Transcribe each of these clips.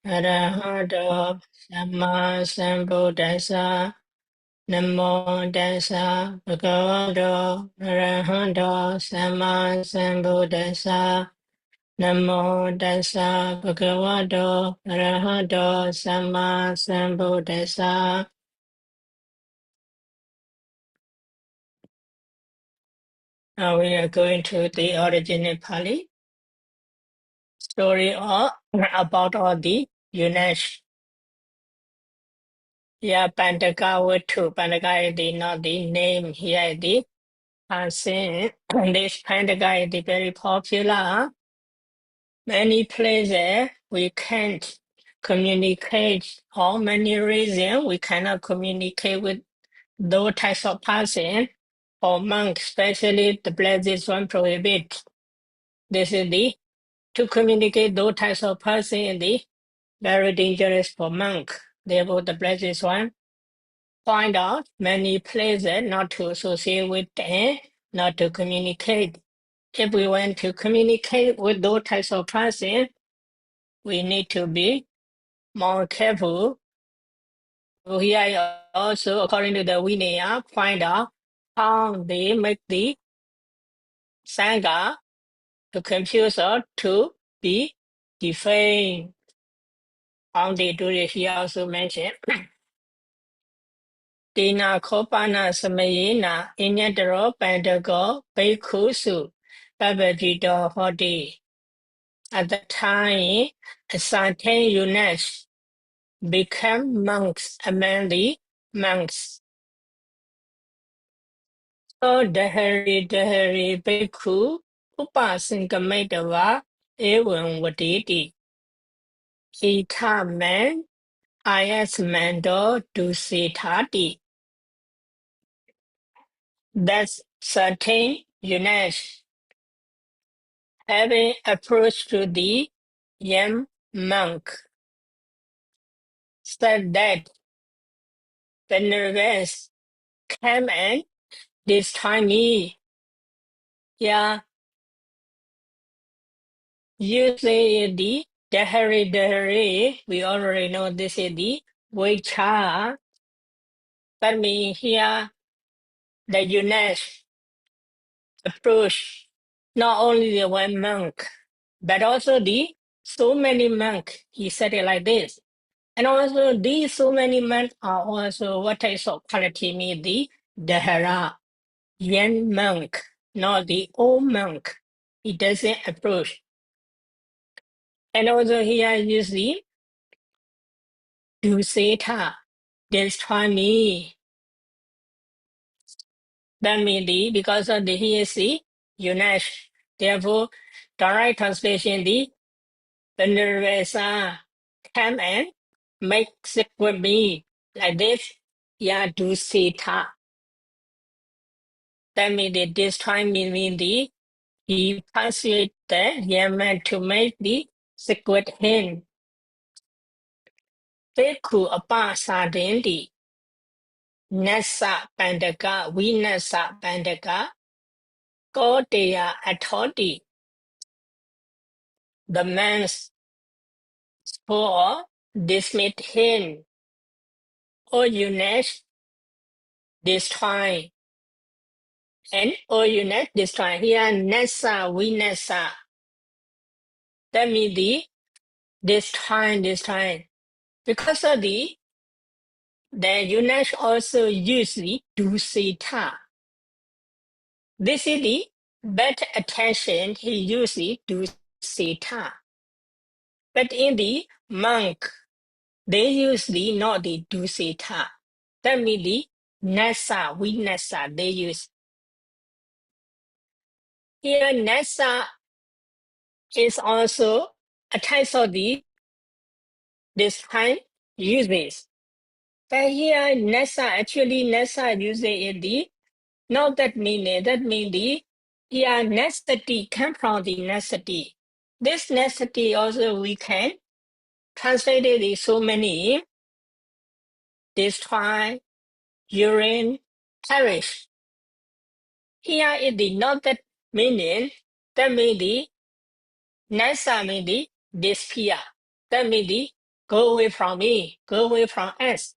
Arahato Sama Sambuddhassa Namo Tassa Bhagavato Arahato Sama Sambuddhassa Namo Tassa Bhagavato Arahato Sama Sambuddhassa. Now we are going to the original Pāli story about all the units. Yeah, Pandaka were two. Pandaka is not the name here, the person. This Pandaka is very popular. Many places we can't communicate, or many reasons we cannot communicate with those types of person or monk, especially the blessed one prohibit. This is the to communicate those types of person is the very dangerous for monk. Therefore, the blessed one find out many places not to associate with them, not to communicate. If we want to communicate with those types of person, we need to be more careful. So here also, according to the Vinaya, find out how they make the Sangha to confuse or to be defamed. How they do it here also mentioned. Dina Kopana Samayina Inyadaro Pandago Baikusu Babajito Hodi. At the time, a certain eunuchs became monks among the monks. So Dahari Bhikkhu Upasinkamadava Evan Vaditi. Ita man Ayas Mando Dusitati. That's certain eunuchs having approached to the young monk said that Venerable came and destroyed me. Yeah, usually the Dahari, we already know this is the Vicha. That means here the eunuch approach not only the one monk, but also the so many monks. He said it like this. And also these so many monks are also what type of quality mean the Dahara, young monk, not the old monk. He doesn't approach. And also here use the Duseta, destroy me. That means the because of the he is the eunuch. Therefore, direct translation the Venerable come and make sick with me like this. Yeah, Duseta. That means that this time mean the he persuaded the young man to make the sick with him. Bhikkhu apa sadindi. Nasa Pandaka, Vinasa Pandaka, Koteya Atoti, the man's spoor dismissed him. O eunuch, this time, and O eunuch, this time, here Nasa, Vinasa, that means the this time, because of the eunuch also use the Dusita. This is the better attention he used the Dusita. But in the monk, they use the not the Dusita. That means the Nasa, Vinasa, they use. Here, Nasa is also a type of the this kind uses. But here, Nasa, actually, Nasa uses in the not that meaning, that means the here necessity come from the necessity. This necessity also we can translate it in so many destroy, urine, perish. Here it is not that meaning, that means the nasa means the disappear. That means the go away from me, go away from us.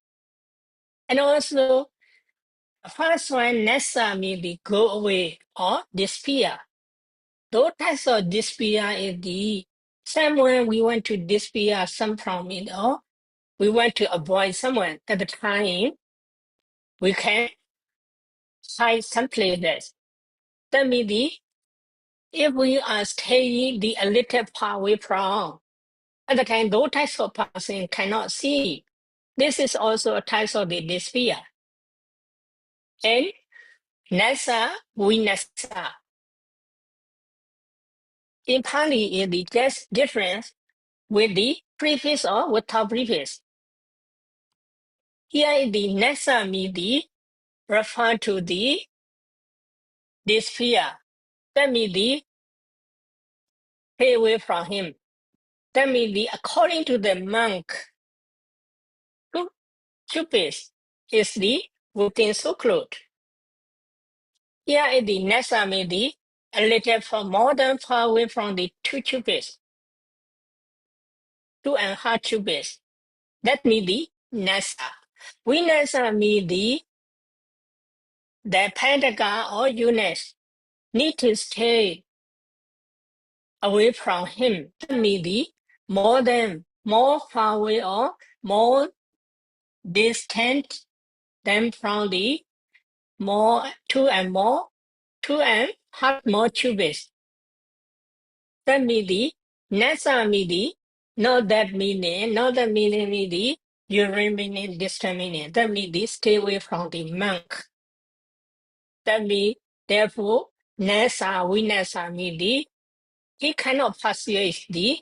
And also, the first one, nasa means the go away or disappear. Those types of disappear is the someone we want to disappear some from it, or we want to avoid someone at the time, we can hide someplace else. That means if we are staying a little far away from, at the time, those types of person cannot see. This is also a type of the disappear. And nasa, vinasa. In Pāli, is the just difference with the prefix or without prefix. Here, the nasa means the refer to the disappear. That means the stay away from him. That means the according to the monk, two cubits is the within secluded. Here is the nasa means the a little for more than far away from the 2 cubits, 2.5 cubits. That means the nasa. Vinasa means the pentagon or units need to stay away from him. That means the more far away or more distant than from the more 2.5 more cubits. That means the nasa means the not that meaning means the you remain distant meaning. That means the stay away from the monk. That means therefore nasa vinasa means the he cannot persuade the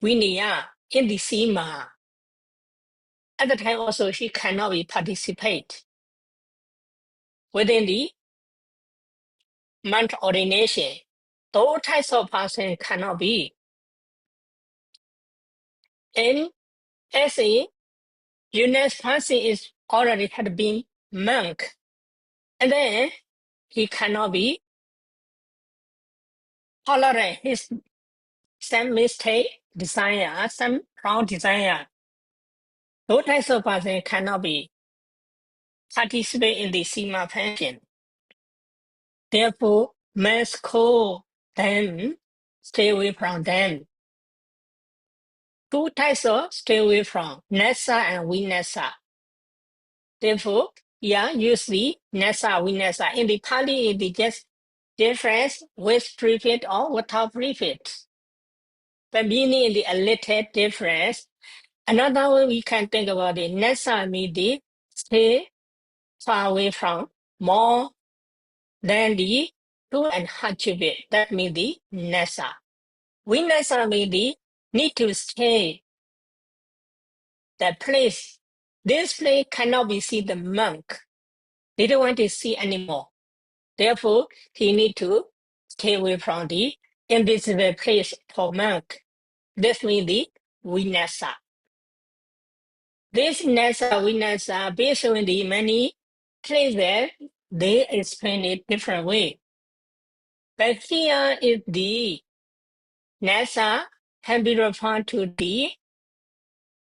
vinaya in the sima. At the time also he cannot be participate within the monk ordination. Those types of person cannot be. And as a Eunice person is already had been monk, and then he cannot be tolerate his some mistake desire, some wrong desire. Those types of person cannot be participate in the Sima pension. Therefore, must call them, stay away from them. Two types of stay away from, Nasa and Vinasa. Therefore, usually Nasa, Vinasa. In the Pali, it is just difference with prefix or without prefix. The meaning is a little difference. Another way we can think about it, Nasa means the stay far away from more than the 2.5 cubit. That means the Nasa. Vinasa means the need to stay the place. This place cannot be see the monk. They don't want to see anymore. Therefore, he need to stay away from the invisible place for monk. This means the Vinasa. This Nasa, Vinasa, based on the many places, they explain it different way. But here is the Nasa can be referred to the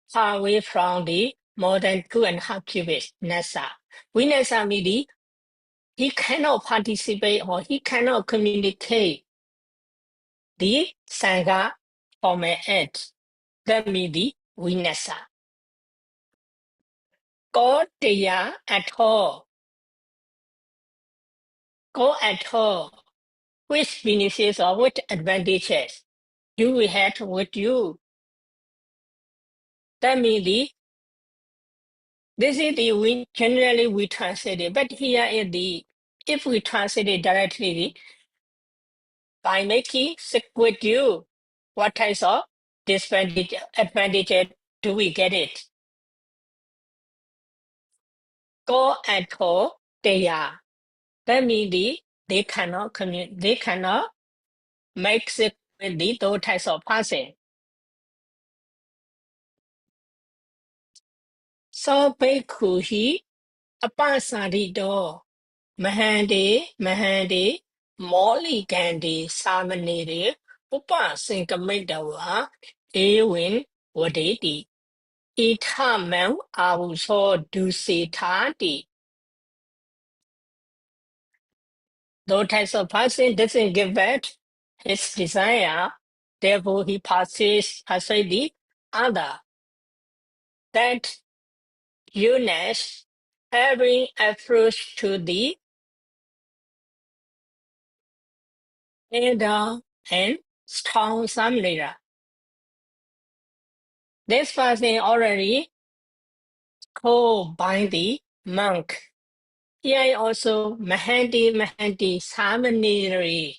far away from the more than 2.5 cubits Nasa. Vinasa means the he cannot participate or he cannot communicate the Sangha from an edge. That means the Vinasa. God Daya at all. Go at all. Which benefits or which advantages you will have with you. That means this is the generally we translate it, but here is if we translate it directly, by making sick with you, what types of advantages do we get it? Go and go, they are. That means they cannot they cannot make sick with those types of person. So Bhikkhu apasarito Mahante Moli Gandhi Samanere Upa Sinkamitawa Ewin Wadeti Itamam avuso dusitati. Those types of person doesn't give back his desire, therefore he persuade the other. That unions having approach to the elder and strong samlera. This person already co-bind the monk. Here also Mahāvagga Samaneri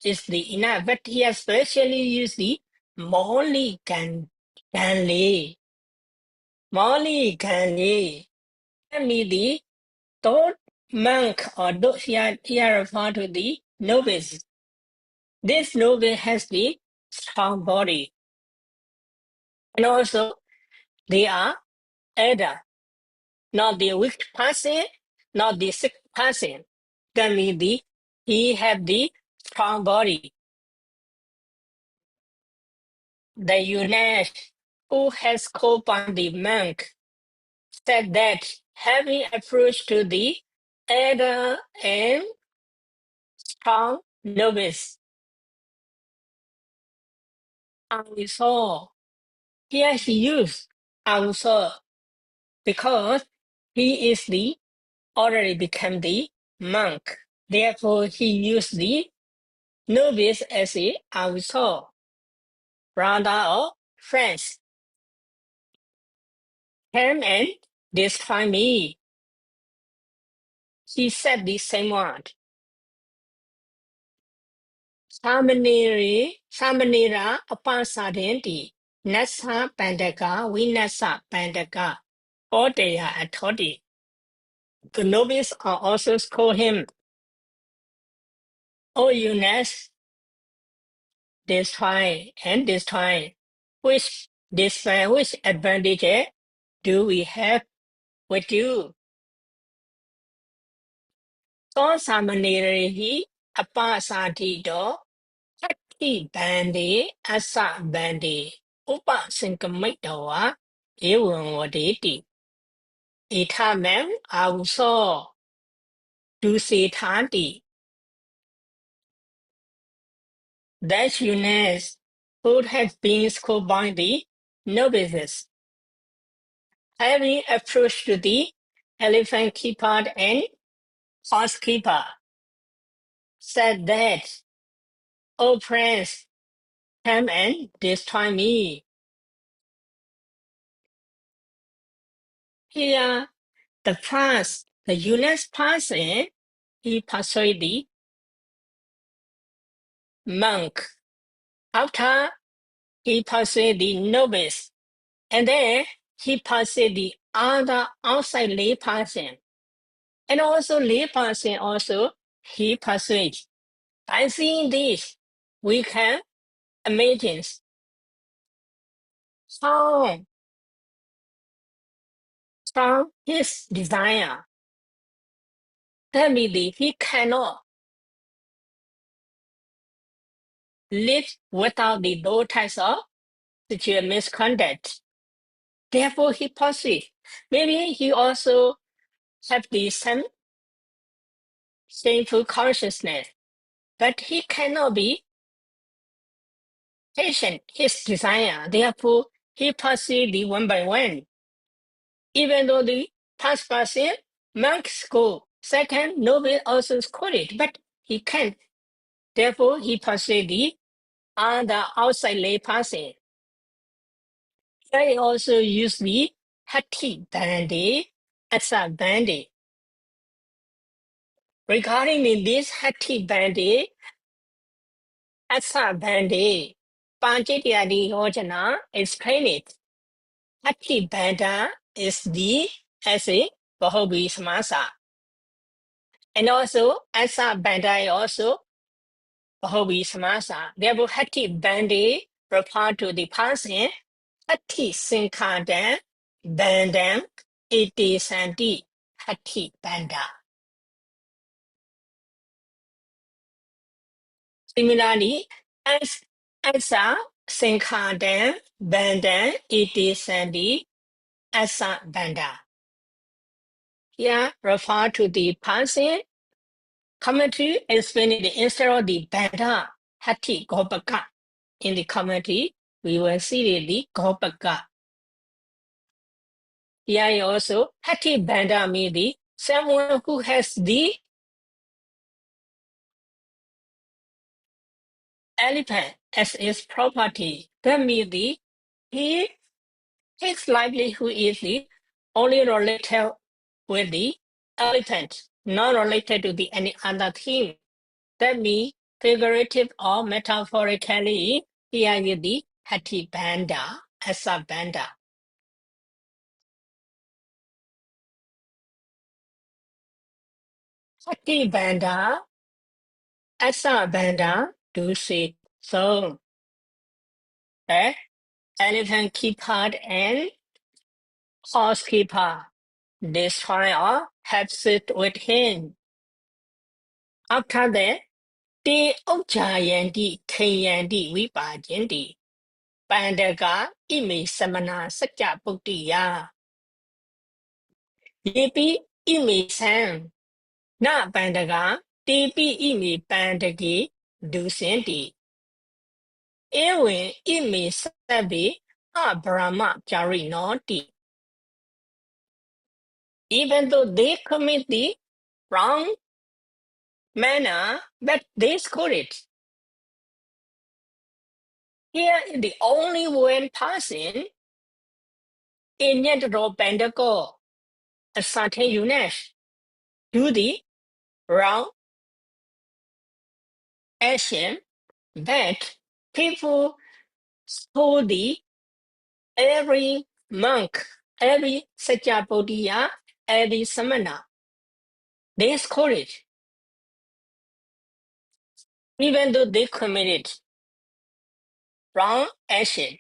is the enough, but he especially used the Moli Ganli. Moli Ganli. That means the third monk or here refer to the novice. This novice has the strong body. And also they are elder, not the weak person, not the sick person. That means he have the strong body. The eunuch who has co-bound the monk said that having approached to the elder and strong novice, I saw. Here he used I saw because he is the already become the monk. Therefore, he used the novice as a avuso, brother or friends. Come and destroy me. He said the same word. Samanera apasadenti, nasa pandaka, vinasa pandaka, odeya atodi. The novice are also call him, O Eunice, destroy and destroy. Which advantage do we have with you? So Samaneri apasati do Hati Bhante Asa Bhante Upa Sinkamitawa Ewan Wadeti Itamam Avuso Dusitati. That Eunice would have been schooled by the novices, having approached the elephant keeper and horse keeper, said that, O prince, come and destroy me. Here, the Eunice person, he persuaded the monk. After he persuaded the novice, and then he persuaded the other outside lay person. And also lay person also he persuades. By seeing this, we can imagine how strong his desire. That means he cannot live without the those types of sexual misconduct. Therefore, he pursues. Maybe he also have the same shameful consciousness, but he cannot be patient his desire. Therefore, he pursues the one by one. Even though the first person, monks go. Second, nobody also scored it, but he can't. Therefore, he pursues the other outside lay person. They also use the Hati Bhante as a Bhante. Regarding this Hati Bhante as a Bhante, Pāḷi Yojana explain it. Hati Bhanta is the as a Bahubi Samasa. And also, Asa Bhanta is also Bahubi Samasa. Therefore, Hati Bhante refer to the person Hati Sinkadam Bandam Iti Santi Hati Bhanta. Similarly, as Asa Sinkadam Bandam Iti Santi asa banda. Here refer to the person. Commentary explaining the instead of the banda hati gopaka. In the commentary, we will see the gopaka. Here also hati banda means the someone who has the elephant as its property. That means the he his livelihood is the only related with the elephant, not related to the any other thing. That means figurative or metaphorically, here is the hati banda as a banda. Hati banda as a banda do say so. The elephant keeper and horse keeper destroy or have sit with him. After that, the Ujjayanti Kayanti Vipajanti Pandaka ime samana sakya bhuktiya. Yepi ime sam na pandaka tepi ime pandaki dusinti. Ewen ime sabi a brahma jarinoti. Even though they commit the wrong manner, but they score it. Here is the only one person in Yantaro Pandako, a certain Yunesh, do the wrong action that people study every monk, every Sajjapodiya, every samana. They score it, even though they committed wrong action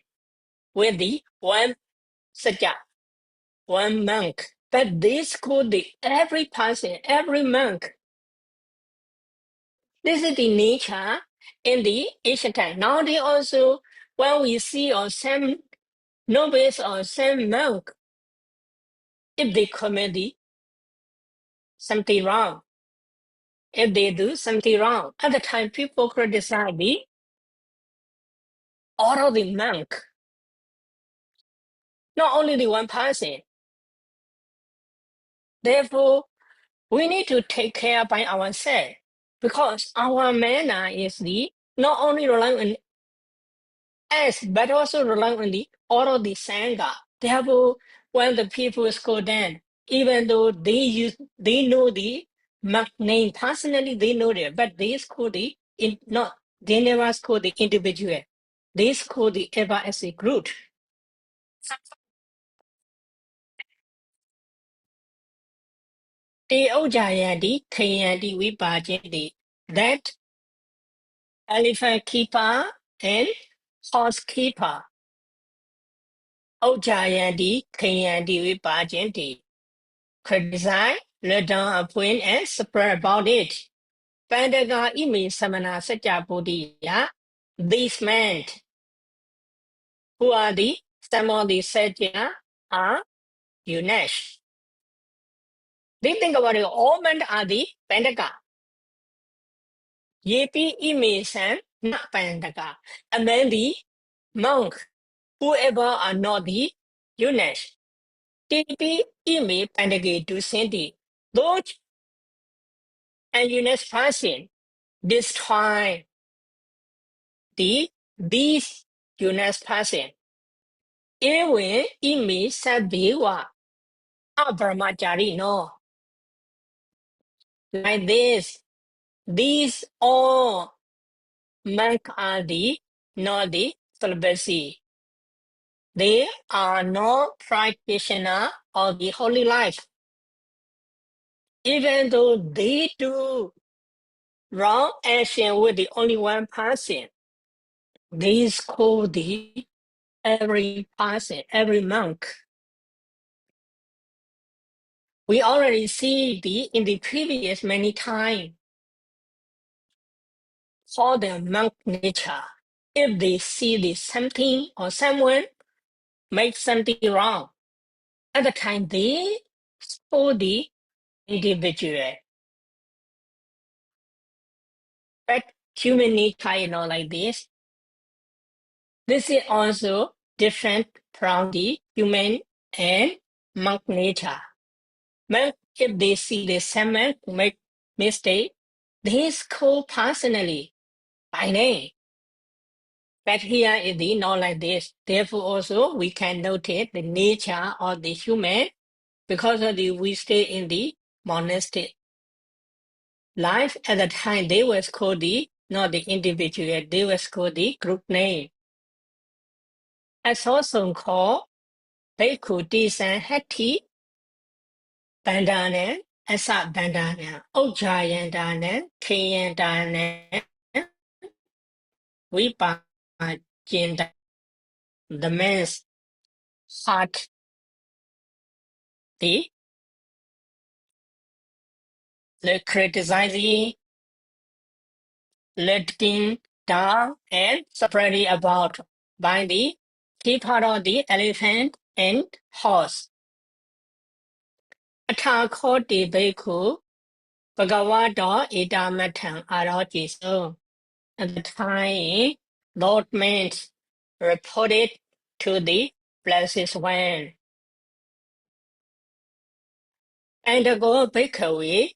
with the one Sajja, one monk. But they score the every person, every monk. This is the nature in the ancient time. Now they also, when we see or some novice or some monk, if they commit something wrong, if they do something wrong, at the time people criticize the all of the monk, not only the one person. Therefore, we need to take care by ourselves because our manner is the not only relying on us, but also relying on the all of the sangha. Therefore, when the people go down, even though they know the monk name personally, they know it, but they score the not they never score the individual. They score the ever as a group. Te Ujjayanti, Kayanti, Vipajanti, that elephant keeper and horse keeper. Ujjayanti, Kayanti, Vipajanti. Criticize, let down a point and spread about it. Pandaka imi samana satya bodhiya. These men who are the some of the satya are Yunesh. They think about it, all men are the Pandaka. Yepi imi san not Pandaka. And then the monk, whoever are not the Yunesh. Tepi imi Pandake do senti. Those and Yunesh person destroy these Yunesh person. Ewe imi sabiwa abrahmachari no. Like this, these all monk are the not the celibacy. They are not practitioner of the holy life. Even though they do wrong action with the only one person, they scold the every person, every monk. We already see in the previous many times for the monk nature. If they see something or someone make something wrong, At the time, they saw the individual. But human nature is not like this. This is also different from the human and monk nature. Monk, if they see the shaman make mistake, they scold personally by name. But here it is not like this. Therefore, also we can notice the nature of the human because of the we stay in the monastic life. At the time, they was called the not the individual, they was called the group name. As also called Bhikkhu Tisan Hati Bandana, Asa Bandana, Ujjayandana, Kayandana, Vipajinda, the man's heart, the criticizing, letting down, and spreading about by the keeper of the elephant and horse. Atha khoti bhikkhu Bhagavato Idamatham Arajiso. At the time, Lord Mans reported to the Blessed One. And go bhikkhu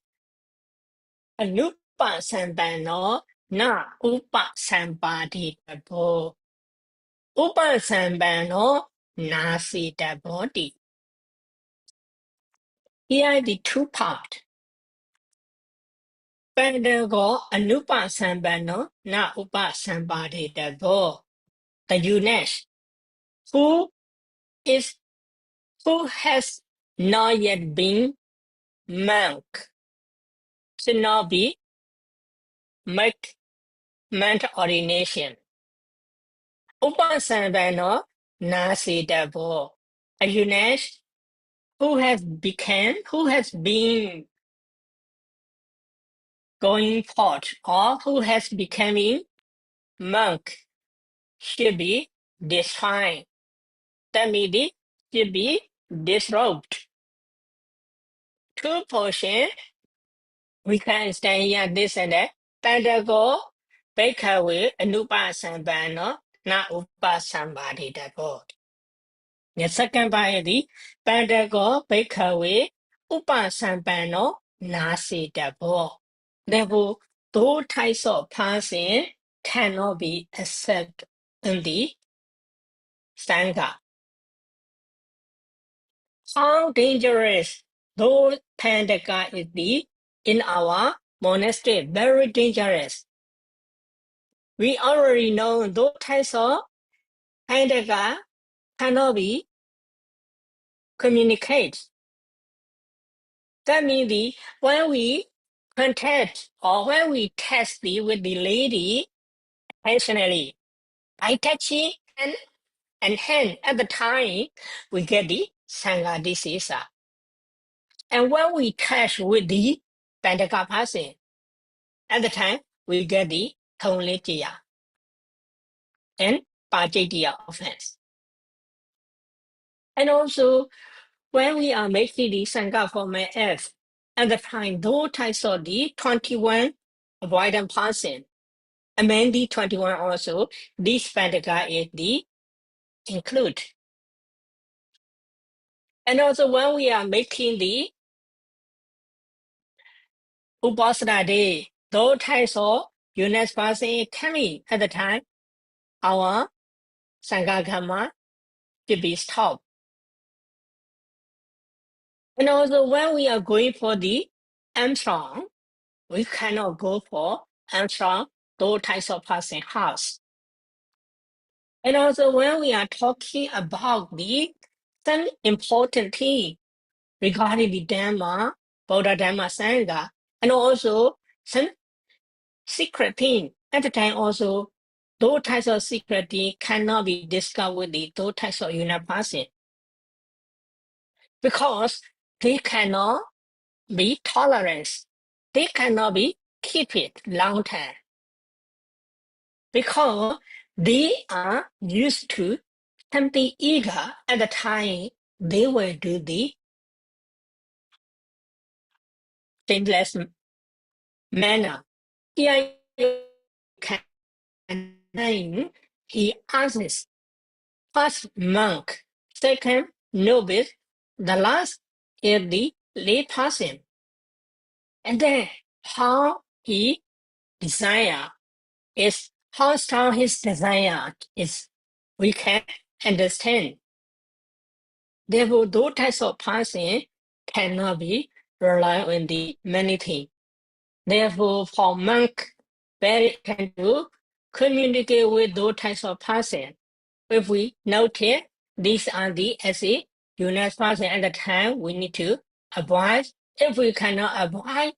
Anupa Sambano na Upa Sambadi Tabo. Upa Sambano Nasi Dabodi. Here are the two parts. Pandago Anupa Sambano na Upa Sambadi Tabo. The unique who is who has not yet been monk should not be monk ordination. Upasambano nasidabo. A eunuch who has been going forth or who has becoming monk should be desfined. That means should be disrobed. Two portions we can understand here this and that. Pandago Bekawe Anupasambano na Upasambadi Dabo. The second part is the Pandago Bekawe Upasambano Nasi Dabo. Therefore, those types of person cannot be accepted in the Sangha. How dangerous those Pandaka is the in our monastery, very dangerous. We already know those types of Pandaka cannot be communicated. That means when we contact or when we test with the lady personally, by touching and hand at the time, we get the Sangha disease. And when we touch with the Pandaka person, at the time, we get the Thonlitiya and Pājitiya offense. And also, when we are making the Sangha format F, at the time, those types of the 21 avoidant person, among the 21 also, this Pandaka is the include. And also, when we are making the Upasana day, those types of unit person coming at the time, our Sangha Karma should be stopped. And also, when we are going for the Armstrong, we cannot go for Armstrong, those types of person house. And also, when we are talking about some important thing regarding the Dhamma, Buddha Dhamma Sangha, and also some secret thing. At the time, also, those types of secret thing cannot be discussed with those types of unit person because they cannot be tolerant. They cannot be keep it long time because they are used to something eager at the time they will do the shameless manner. Here you can name, he asks, first monk, second novice, the last is the lay person. And then how he desire is how strong his desire is, we can understand. Therefore, those types of person cannot be rely on the many things. Therefore, for monk, very can to communicate with those types of person. If we notice these are the as a unique person at the time, we need to avoid. If we cannot avoid,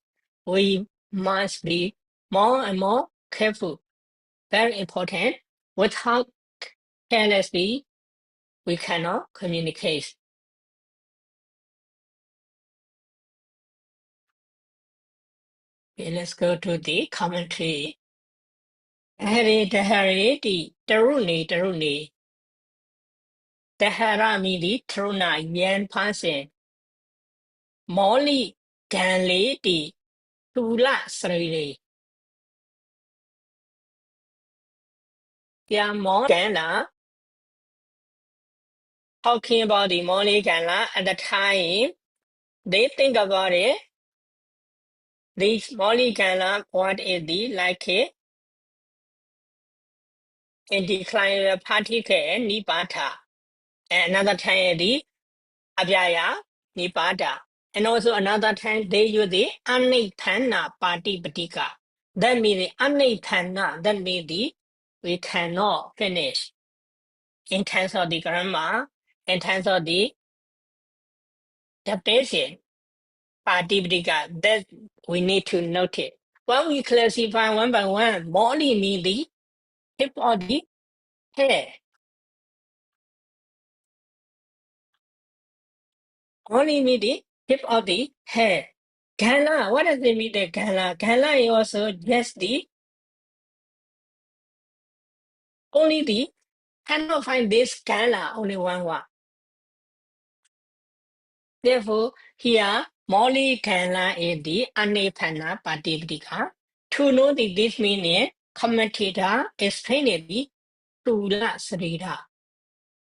we must be more and more careful. Very important. Without carelessly, we cannot communicate. Okay, let's go to the commentary. Hari Tahari di Taruni. Tahara mi di Truna Yan Pansin. Molly Ganli di Tula Sri. Yeah, Molly Ganla. Talking about the Molly Ganla at the time, they think about it. This Molly Ganla, what is the like it? In decline particle Nipata. And another time the Abhyaya Nipata. And also another time they use the Anitana Patipatika. That means the Anitana, that means the we cannot finish in terms of the grammar, in terms of the dictation, Patipatika, that we need to note it. When we classify one by one, Molly means the tip of the hair. Only mean the tip of the hair. Gala, what does it mean the gala? Gala is also just the only the cannot find this gala only one word. Therefore, here Molly gala is the anepana patipadika. To know the this meaning, commentator explained it the Tula Srida.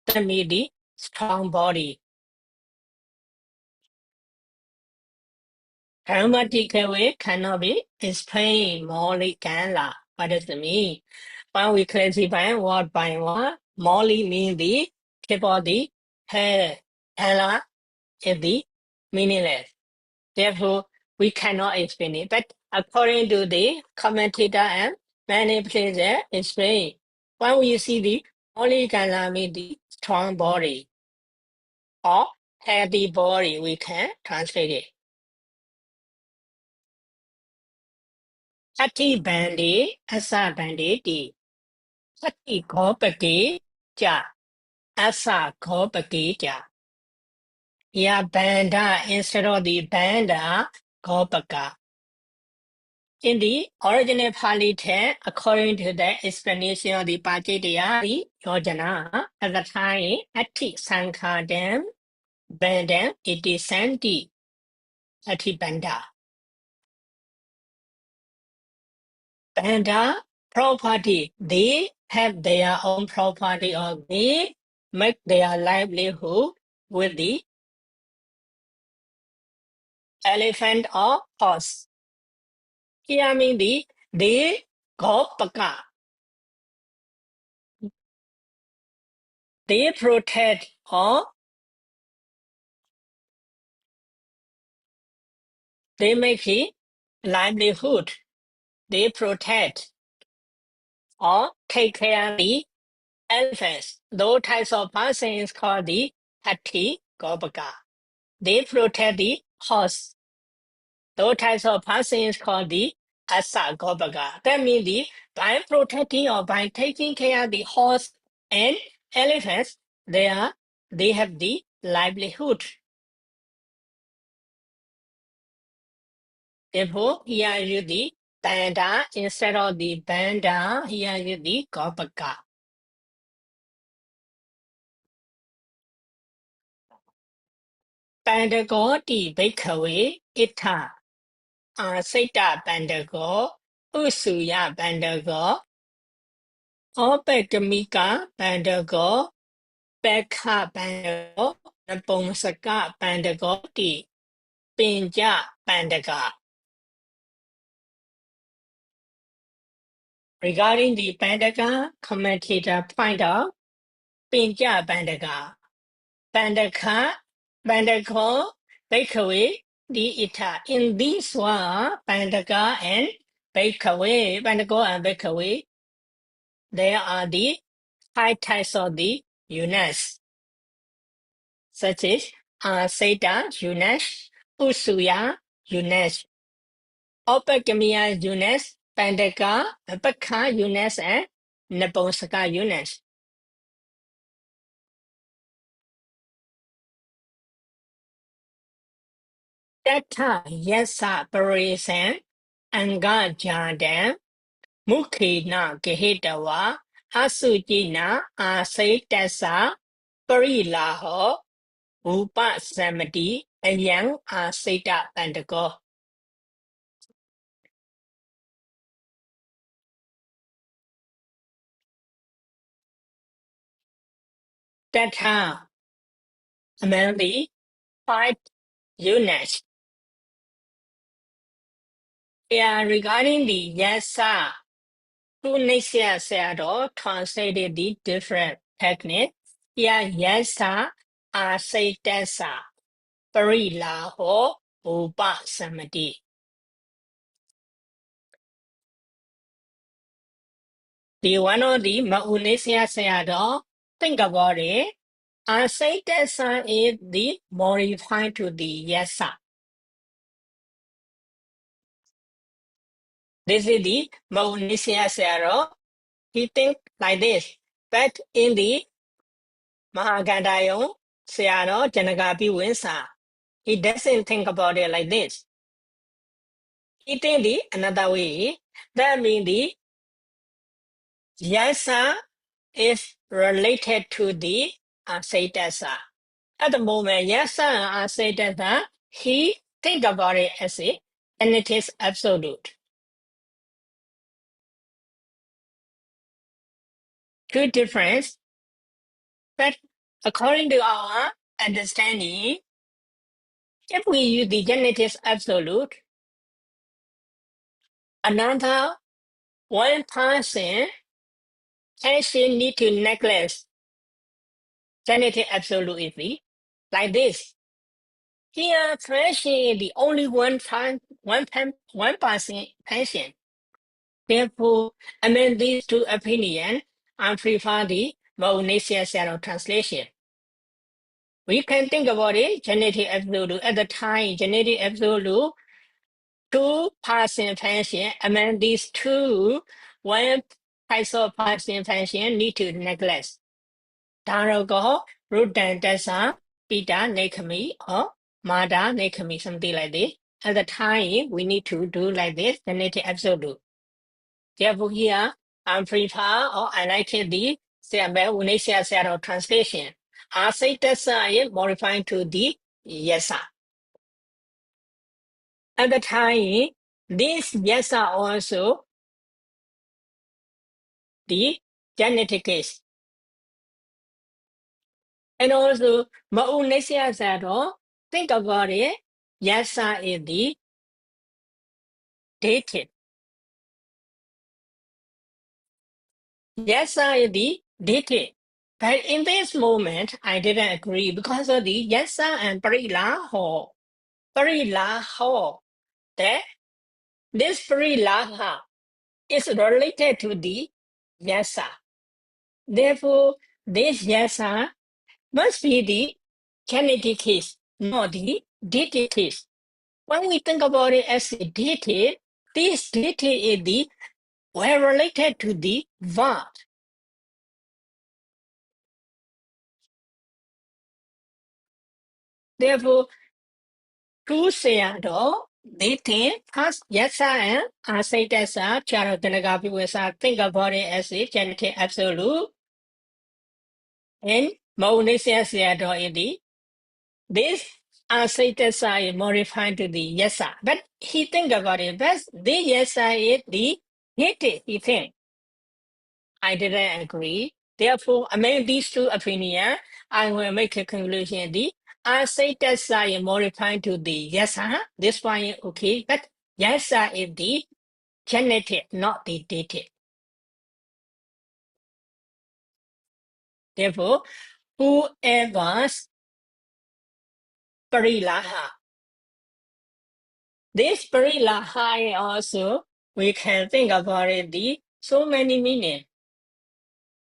That means the strong body. Grammatical way cannot be explained Molly gala. What does it mean? When we classify word by word, Molly means the tip of the hair. Ella is the meaningless. Therefore, we cannot explain it. But according to the commentator and many places explain, when we see the Molly Gala means the strong body or healthy body, we can translate it. Ati bandi, asa bandi di. Ati gopaki ja. Asa gopaki ja. Yeah, banda instead of the banda, gopaka. In the original Pāļi text, according to the explanation of the Pācittiya Yojana, at the time, Ati Sankadam, Bandam, it is Santi, Ati Banda. Banda, property, they have their own property or they make their livelihood with the elephant or horse. Here means they go paka. They protect or they make a livelihood. They protect or take care of the elephants. Those types of person is called the Hati Gopaka. They protect the horse. Those types of person is called the Asa Gopaka. That means by protecting or by taking care of the horse and elephants, they have the livelihood. Therefore, here is the Banda instead of the Banda, here is the Gopaka. Pandagoti Bhikkhave Ittha Asita Pandago Usuya Pandago Opekamika Pandago Bekha Pandago Napumsaka Pandagoti Pinja Pandaga. Regarding the Pandaga, commentator point out Pinja Pandaga. Pandaka, Pandako, Bakery, the Ita. In these one, Pandaka and Bakery, Pandako and Bakery, there are the high types of the units, such as Seta units, Usuya units, Opagamia units, Pandaka, Baka units, and Nabonsaka units. Tata Yasa Parisan, Anga Jadan, Mukhina Gehitawa, Asujina, Asaitasa, Parilaho, Upa Samadi, and Yang Asita Pandago. Tata among the 5 units. Yeah, regarding the Yasa, Tunisia Seado translated the different technique. Yeah, Yasa, Asaitasa, Parilaho, Upa Samadi. The one of the Maunesia Seado, think about it. Asaitasa is the modified to the Yasa. This is the Maunesia Seado. He think like this. But in the Mahāvagga Seado Janagapi Winsa, he doesn't think about it like this. He think the another way. That means the Yasa is related to the Asaitasa. At the moment, Yasa and Asaitasa, he think about it as a, and it is absolute. Two difference, but according to our understanding, if we use the genetic absolute, another one person actually need to neglect genetic absolutely, like this. Here, passion is the only one person passion. Therefore, among these two opinions, I prefer the Maunesian Shadow translation. We can think about it, genetic absolute. At the time, genetic absolute, 2% pension. Among these two, one type of person pension need to neglect. Darogo, Rudan Dasa, Pita Nekami, or Mada Nekami, something like this. At the time, we need to do like this, genetic absolute. Therefore, here, I prefer or I like the Unesia Shadow translation. I say Dasa is modifying to the Yesa. At the time, this Yesa also the genetic case. And also, Maunesia Zero, think about it, Yasa is the dated. Yasa is the dated. But in this moment, I didn't agree because of the Yasa and Parilaho. Parilaho. That this Parilaha is related to the Yasa. Therefore, this Yasa must be the genetic case, not the dated case. When we think about it as a dated, this dated is the well related to the verb. Therefore, to say dated plus yasa and asaitasa, charatanaga visa, think about it as a genetic absolute. And Maunesia Seado is the this Asatasa is modified to the yesa. But he think about it best. The yesa is the hate, he think. I didn't agree. Therefore, among these two opinions, I will make a conclusion. The asatasa is modified to the yesa. This one is okay. But yesa is the genetic, not the dated. Therefore, whoever's Parilaha. This Parilaha also, we can think about it, the so many meaning.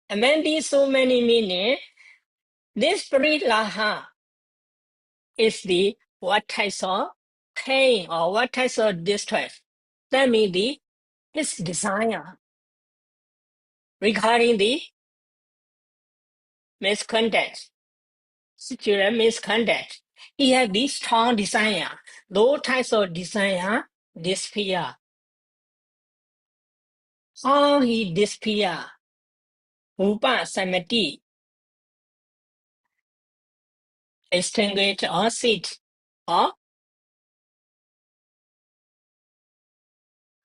Among these so many meaning, this Parilaha is the what type of pain or what type of distress. That means his desire regarding the misconduct, sexual misconduct. He has this strong desire. Those types of desire disappear. How he disappear? Upa samati, extinguish or sit. Or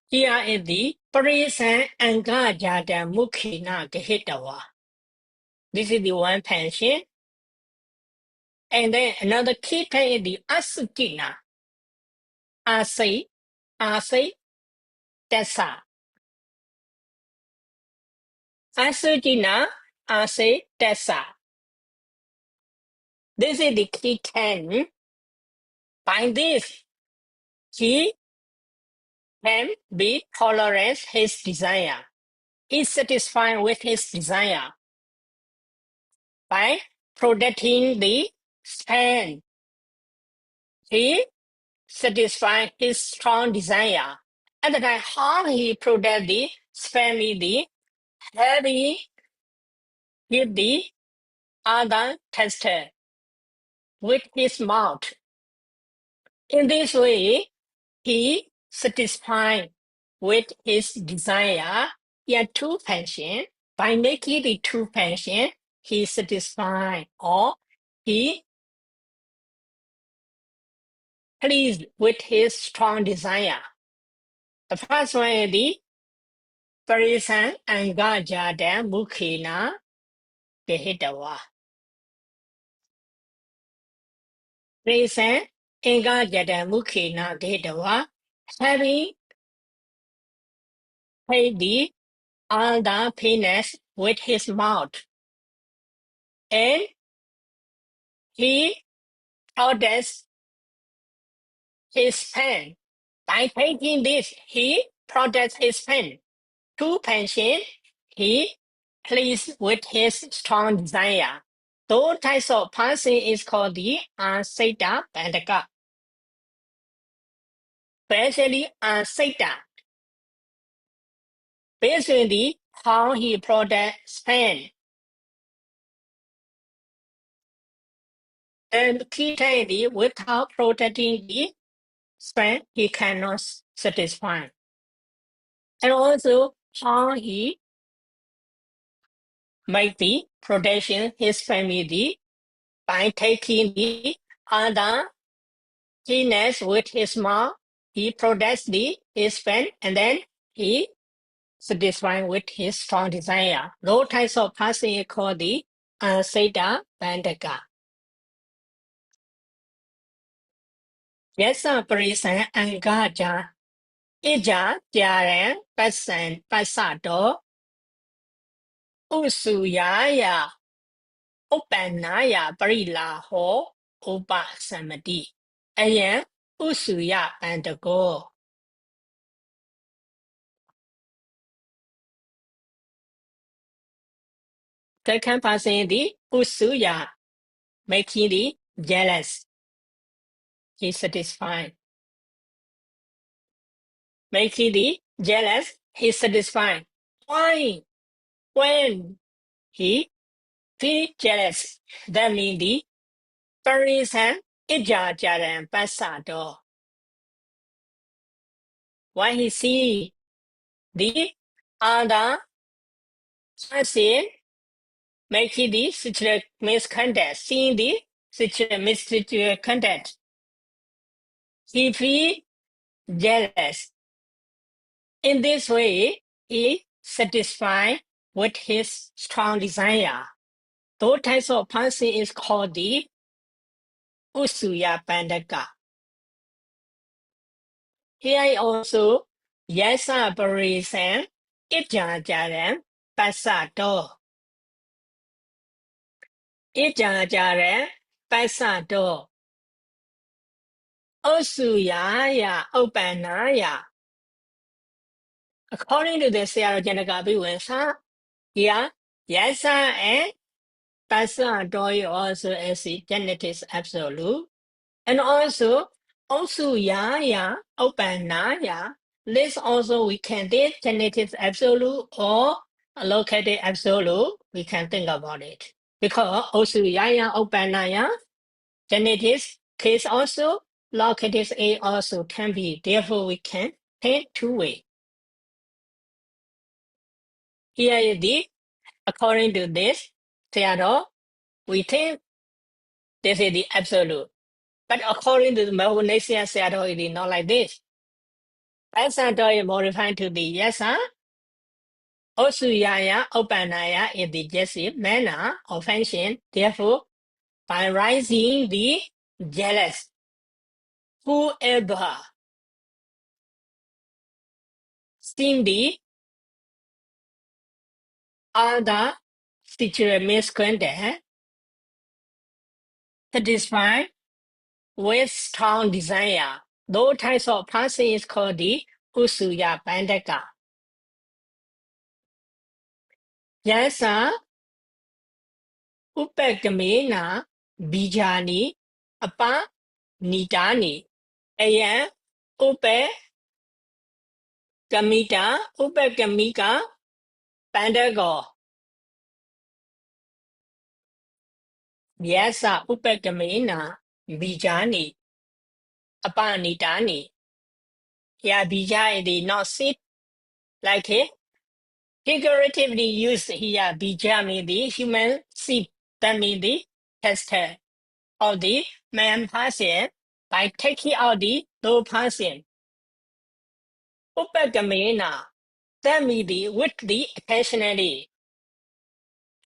here is the Parisan Angajada Mukhina Gehitawa. This is the one pension. And then another key pen is the Asukina. Asay, Tessa. Asukina, Asay, Tessa. This is the key 10. By this, he can be tolerant his desire. He's satisfied with his desire by protecting the span. He satisfies his strong desire. And then how he protect the span is the heavy with the other tester with his mouth. In this way, he satisfies with his desire in two passions. By making the two passions, he satisfies or he pleased with his strong desire. The first one is the Parisan Angajada Mukhina Gehitawa. Parisan Angajada Mukhina Gehitawa, having paid the all the penis with his mouth, and he protects his pen. By taking this, he protects his pen. Two pensions, he pleased with his strong desire. Those types of person is called the Asita Bandaka. Especially Asita. Basically, how he protects pen. And clearly, without protecting the span, he cannot satisfy. And also, how he make the protection his family by taking the other penis with his mouth. He protects his fan, and then he satisfied with his strong desire. Those types of person is called the Asita Bandaka. Yes, Parisan Angaja. Ija Jaran Pasan Pasato Usuyaya Opanaya Parila Ho Opa Samadi. Ayan Usuya Bandago. Second person the Usuya making the jealous. He satisfied. Making the jealous, he satisfied. Why? When he feel jealous, that means the Parisan Ija Jaran Pasato. When he see the other person making the sexual misconduct, seeing the Mistreated content. He feels jealous. In this way, he satisfies with his strong desire. Those types of person is called the Usuya Pandaka. Here also, Yasa Barisan, Ijajaran, Pasato. Ijajaran, Pasato. Osuyaya, Opanaya. According to the Sayarajanaka Viwansa, here, Yasa and Pasato also is the genetics absolute. And also Yaya, Opanaya. This also we can take genetic absolute or located absolute. We can think about it. Because also Yaya, Opanaya, genetics case also, located A also can be. Therefore, we can take two ways. Here is the, according to this, Theodore, we think this is the absolute. But according to the Mahāvagga Theodore, it is not like this. Pasato is modified to the yasa. Osuyaya, Opanaya is the passive manner of function. Therefore, by rising the jealous, whoever seeing the other situation misconduct, satisfied with strong desire. Those types of person is called the Usuya Pandaka. Yasa, Upagamena, Bijani, Apa, Nidani. Ayan, Upe, Gamita, Upagamika, Pandago. Yasa, Upagamena, Bijani, Apa, Nidani. Ya Bija did not sit like it. Figuratively used here, Bija means the human seed, that means the tester of the man person by taking out the low person. Upagamena, that means the with the occasionally.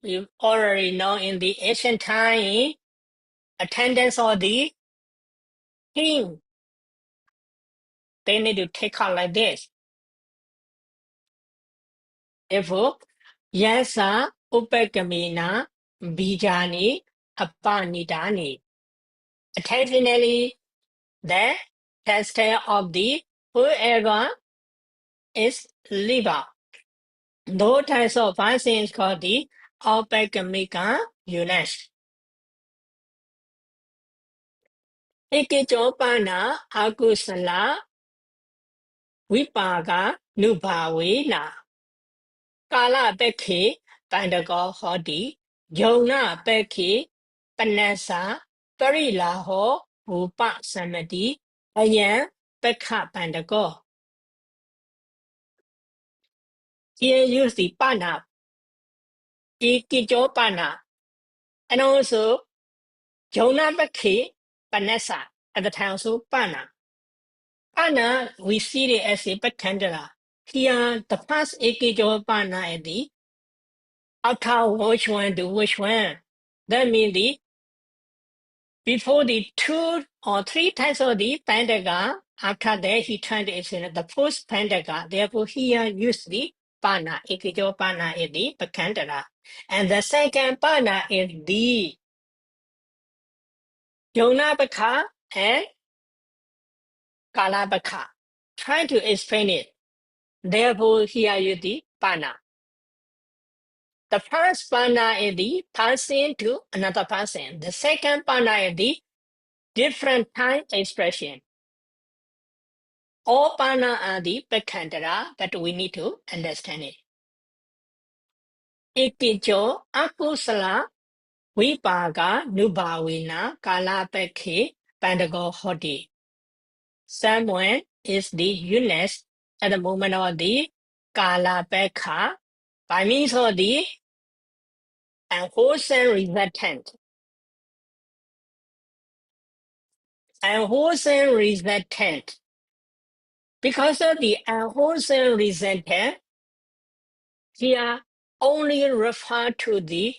We already know in the ancient time, attendance of the king, they need to take out like this. Therefore, yasa upagamena bijani apanidani. Occasionally, the tester of the whoever is liver. Those types of persons called the upagamika units. Ikijopana akusala vipaga nubhavena. Kala Beki Bandago Hodi, Jona Beki Banasa, Barilaho, Upa Samadi, Ayan Beka Bandago. Here use the Pana, Ikijo Pana, and also Jona Beki Banasa at the town so Pana. Pana, we see it as a Bakandala. Here, the past Ikijo Pana at the after which one to which one. That means the before the 2 or 3 times of the pentagon, after that he turned it into the first pentagon. Therefore, here use the pana, ikijo pana is the pakandala. And the second pana is the Jonabaka and Kalabaka. Try to explain it. Therefore, here is the pana. The first pana is the person to another person. The second pana is the different time expression. All pana are the Pakandara, but we need to understand it. Ikijo akusala vipaga nubhavina kalapekhi pandago hoti. Someone is the unit at the moment of the kalapekha by means of the unwholesome resultant. unwholesome resultant. Because of the unwholesome resultant, here only refer to the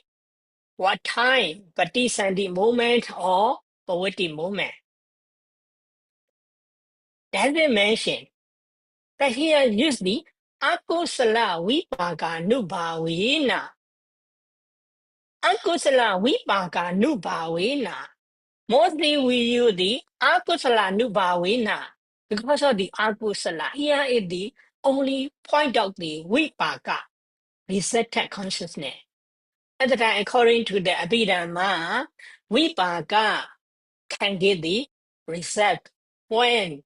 what time, Patisandhi moment or Pavati moment. That we mentioned that here usually Akusala Vipaka Nubhavena. Akusala Vipaka Nubhavena. Mostly we use the Akusala Nubhavena because of the Akusala. Here is the only point of the Vipaka, receptive consciousness. At the time, according to the Abhidhamma, Vipaka can get the result when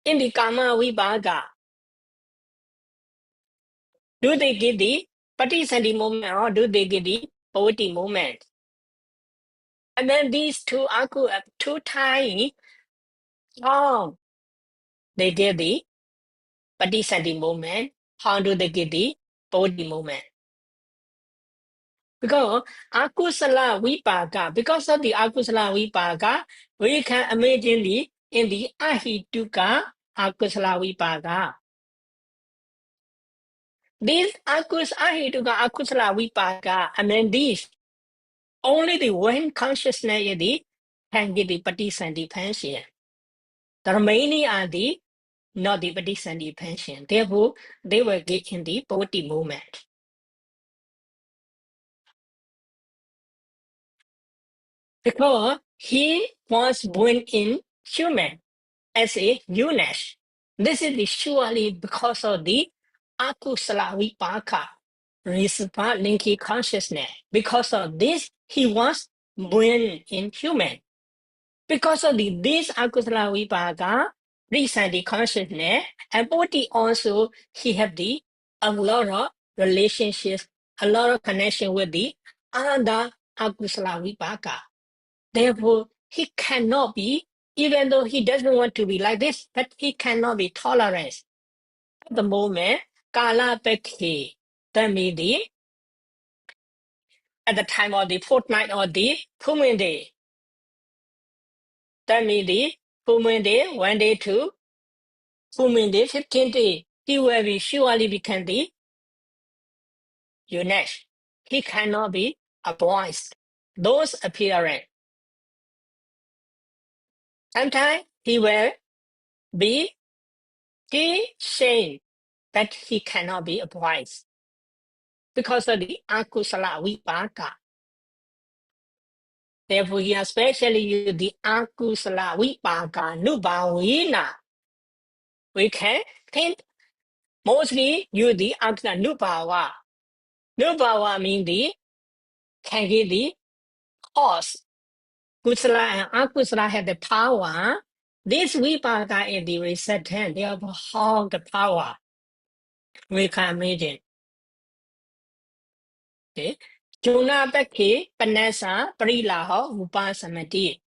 in the Kama Vipaka, do they get the Patisandhi moment or do they get the Pavati moment? And then these two Aku at two times, how they get the Patisandhi moment, how do they get the Pavati moment? Because Akusala Vipaka, because of the Akusala Vipaka, we can imagine the in the Ahituka Akusala Vipaka. These Ahituka Akusala Vipaka, and then these, only the one consciousness is the can get the Patisandhi pension. The remaining are the not the Patisandhi pension. Therefore, they will get in the Pavati movement. Because he was born in human as a eunuch. This is surely because of the Akusala Vipaka, Rispa linky consciousness. Because of this, he was born in human. Because of this Akusala Vipaka, recently consciousness, and body also, he have the a lot of relationships, a lot of connection with the other Akusala Vipaka. Therefore, he cannot be, even though he doesn't want to be like this, but he cannot be tolerant. At the moment, Kala Pekhi, Tamidi, at the time of the fortnight or the Puminde, Tamidi, Puminde, 1 day to Puminde, 15 days, he will be surely become the eunuch. He cannot be a boy. Those appearance. Sometimes he will be shame that he cannot be a boy because of the Akusala Vipaka. Therefore, he especially use the Akusala Vipaka Nubhavena. We can think mostly use the Akusala Nubhava. Nubhava means the can give the cause. Kusala and Akusala have the power. This Vipaka is the receptant. They have all the power. We can imagine. Okay. Juna Beki Panasa Prilaho Upasamati.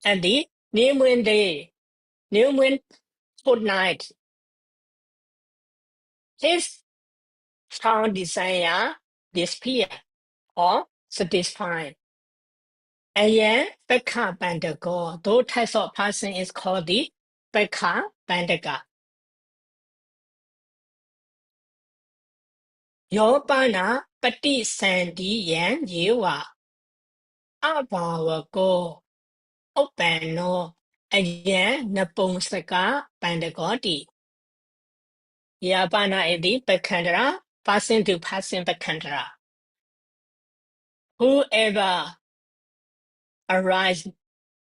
And the new moon day, new moon fortnight, his strong desire disappear or satisfied. And yet, Pekka Bandaka, those types of person is called the Pekka Bandaka. Yopana Pati Sandi Yan Yewa Abhavago Opano Again Napumsaka Bandagoti. Yapana is the Pekandra, person to person Pekandra. Whoever arise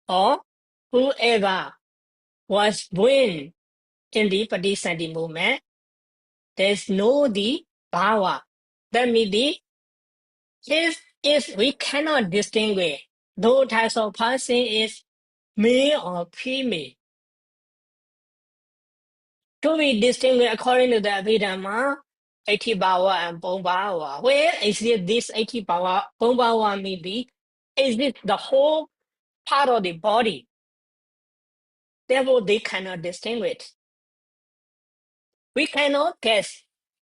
or whoever was born in the Padisandhi movement, there's no the power. That means we cannot distinguish those types of person is male or female. To be distinguished according to the Abhidhamma, 80 power and Bhava. Where is it this 80 power? Bhava means is it the whole part of the body? Therefore, they cannot distinguish. We cannot guess.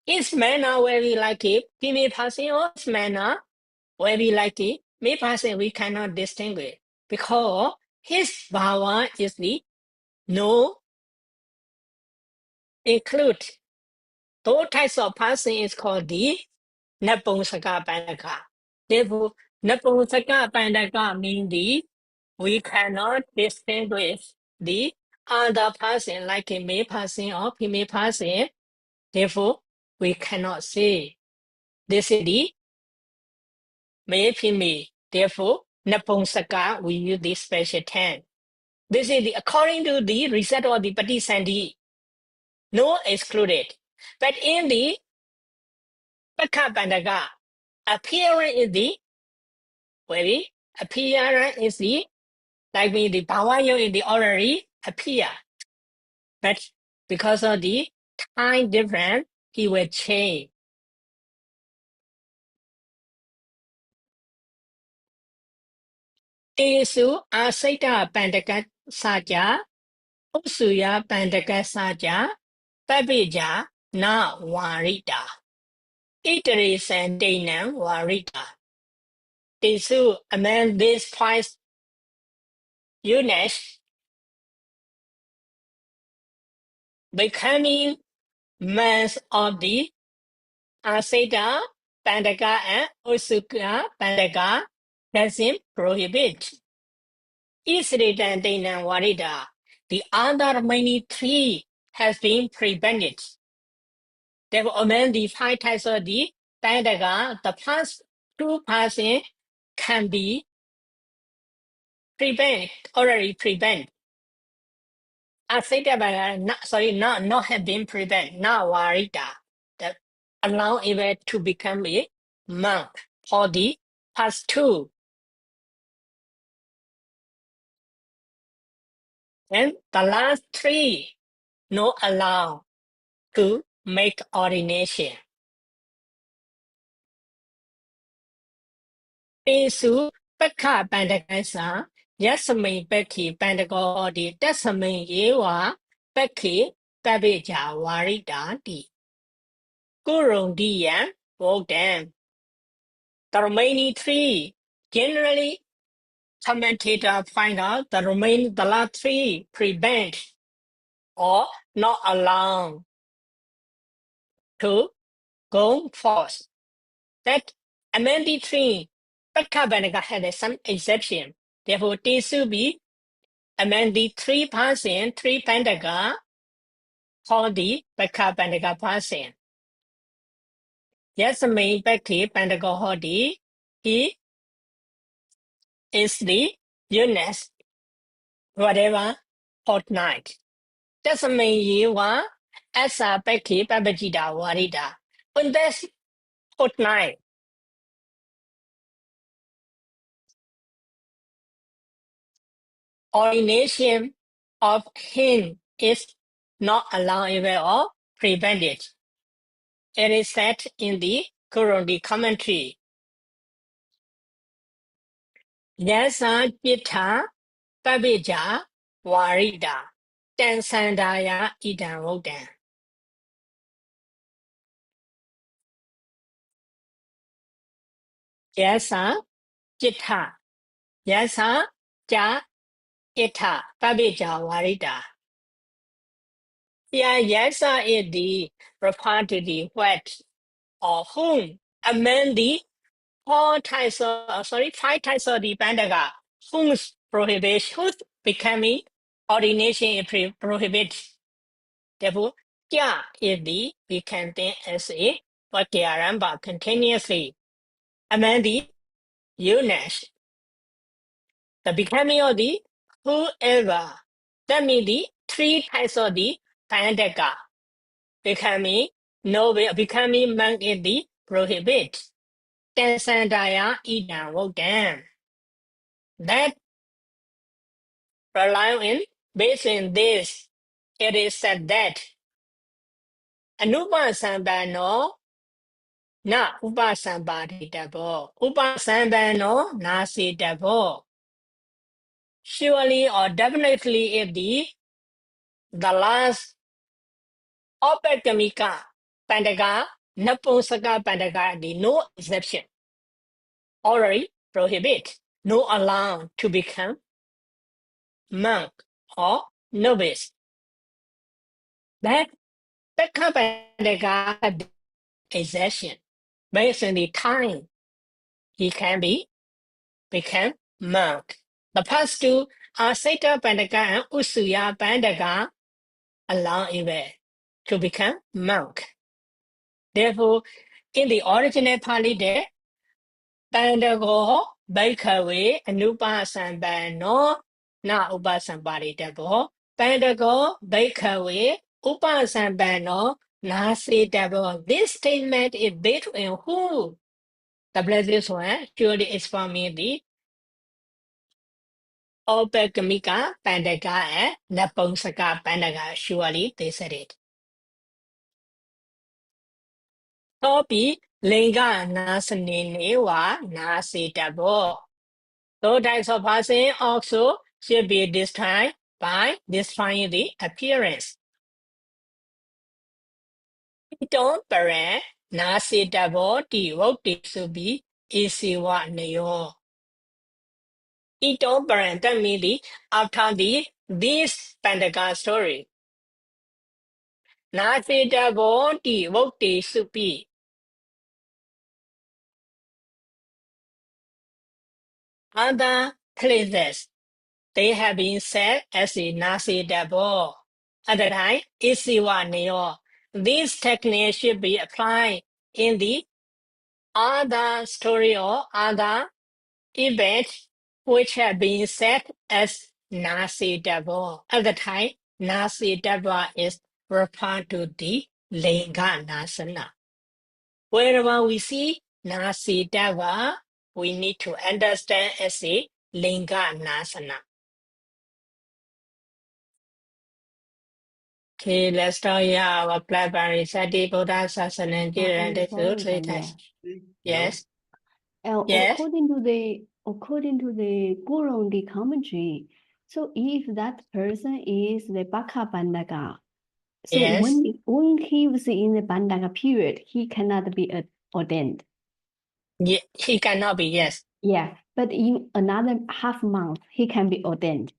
Is manner where we like it, female person, or is manner where we like it, male person, we cannot distinguish. because his bhava is the no include. Those types of person is called the Napumsaka Pandaka. Therefore, Napumsaka Pandaka means we cannot distinguish the other person like a male person or female person. Therefore, we cannot say this is the male female. Therefore, Napumsaka we use this special term. This is according to the result of the Patisandhi. No excluded. But in the Pakha Pandaka, appearance is the very appearance is the like me the Bhavayo is the already appear. But because of the time difference, he will change. Tesu Asaita Pandaka Saja, Usuya Pandaka Saja, Babija Na Warita. Itari Sandinam Warita. Tesu among these twice units becoming months of the Aseta Pandaka and Usuka Pandaka doesn't prohibit. Isritan Dana Warida, the other many three has been prevented. Therefore, among the five types of the Pandaka, the past two person can be already prevent. Aseta Pandaka, not have been prevent, not Warida. That allow even to become a monk for the past two. And the last three, no allow to make ordination. Tesu Pekha Pandakasa, Yasame Peki Pandagodi, Dasame Yewa, Peki, Babija Warida Di. Gurung Diyan, Wogdan. The remaining three, generally, commentator find out the last three prevent or not allow to go forth. That amended three, Pekha Pandaka had some exception. Therefore, this should be amended three person, three Pandaka for the Pekha Pandaka person. Yes, the main Pekha Pandaka Hodi, he is the UNES, whatever, fortnight. That's the main year one, as a Pekha Babajida Warida. On this fortnight, ordination of him is not allowable or prevented. It is said in the Kurandi commentary. Yasa Jita Babija Warida Tansandaya Idan Rodan. Yasa Jita Yasa Ja Ita Babija Warida. Yasa is the refer to the what or whom among the five types of the Pandaga, whose becoming ordination prohibits. Therefore, Kya is the we can think as a Vakyaramba continuously. Among the units, the becoming of the whoever, that means the three types of the Pandaka, becoming noble, becoming monk is the prohibit. Tansandaya Idan Wodan. That relying based on this, it is said that Anupa Sambano na Upa Sambadi Dabo, Upa Sambano Nasi Dabo. Surely or definitely if the last Opekamika Pandaga, Napusaka Pandaga, the no exception, already prohibit. no alarm to become monk or novice. That Pandaka exertion, based on the time he can become monk. The past two are Seta Pandaka and Usuya Pandaka allow even to become monk. Therefore, in the original Pāli text, Pandago Baikave Anupasambano Na Upasambari Dabo Pandago Baikave Upasambano Nasi Dabo. This statement is based on who? The blessed one surely explain the Opekamika Pandaka and Naponsaka Pandaka. Surely they said it. Topi Linga Nasani Newa Nasi Dabo. Those types of person also should be described by destroying the appearance. Don't parent Nasi Dabo Di Vokti Subi Isiwa Neo. Don't parent that means the after this Pandaka story. Nasi Dabo Di Vokti Subi. Other places they have been said as the Nasi Dabo. At the time, Isiwa Neo. This technique should be applied in the other story or other event which have been set as Nasi Dabo. At the time, Nasi Dabo is referred to the Linga Nasana. Wherever we see Nasi Dabo, we need to understand as a Linga Nasana. Okay, let's start here our Pāḷi Sati Buddha Sasana sorry, Yes. Yes. according to the Guru the commentary, so if that person is the Baka Bandaka, so Yes. when he was in the Bandaka period, he cannot be ordained. Yeah, he cannot be, yes. Yeah, but in another half month, he can be ordained.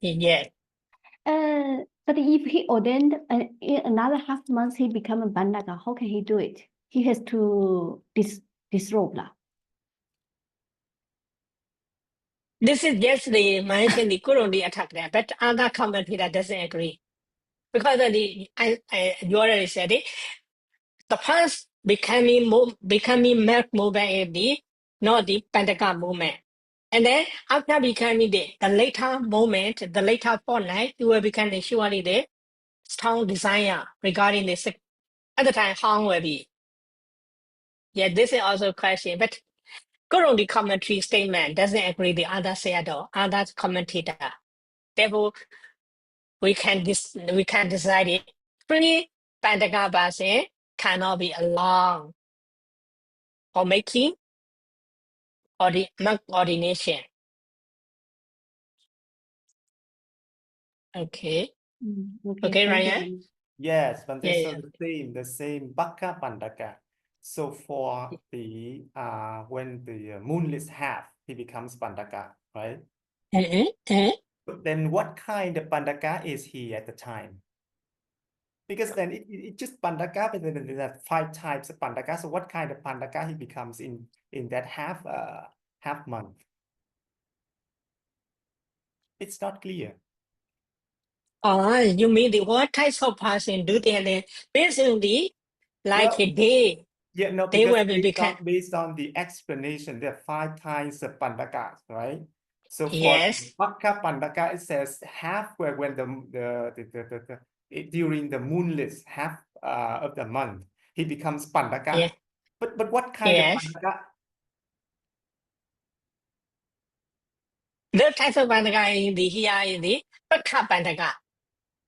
Yes. But if he ordained in another half month, he become a Bandaka, how can he do it? He has to disrobe that. This is just the mentioned the Kurandi attack there, but other commentator doesn't agree. Because of you already said it, the past becoming milk movement is not the Pandaka movement. And then after becoming the later moment, the later fortnight, you will become surely the strong desire regarding the sick. At the time, how will be? Yeah, this is also a question, but Kurandi commentary statement doesn't agree the other said or other commentator. Therefore, we can decide it. Free Pandaka person cannot be alone or making or the monk ordination. Okay. Okay, Ryan. Yes, but Yeah, they yeah. the same Baka Pandaka. So for the when the moonless half, he becomes Pandaka, right? But then what kind of Pandaka is he at the time? Because then it just Pandaka, but then there are 5 types of Pandaka. So what kind of Pandaka he becomes in that half month? It's not clear. Oh, you mean the what types of person do they basically like Well, a day? Yeah, no, They because will be become based on the explanation, there are 5 kinds of pandakas, right? So for yes, Baka Pandaka, it says half where when during the moonless half of the month, he becomes Pandaka. yeah, But what kind of yes. Pandaka? The types of Pandaka in the here is the Baka Pandaka.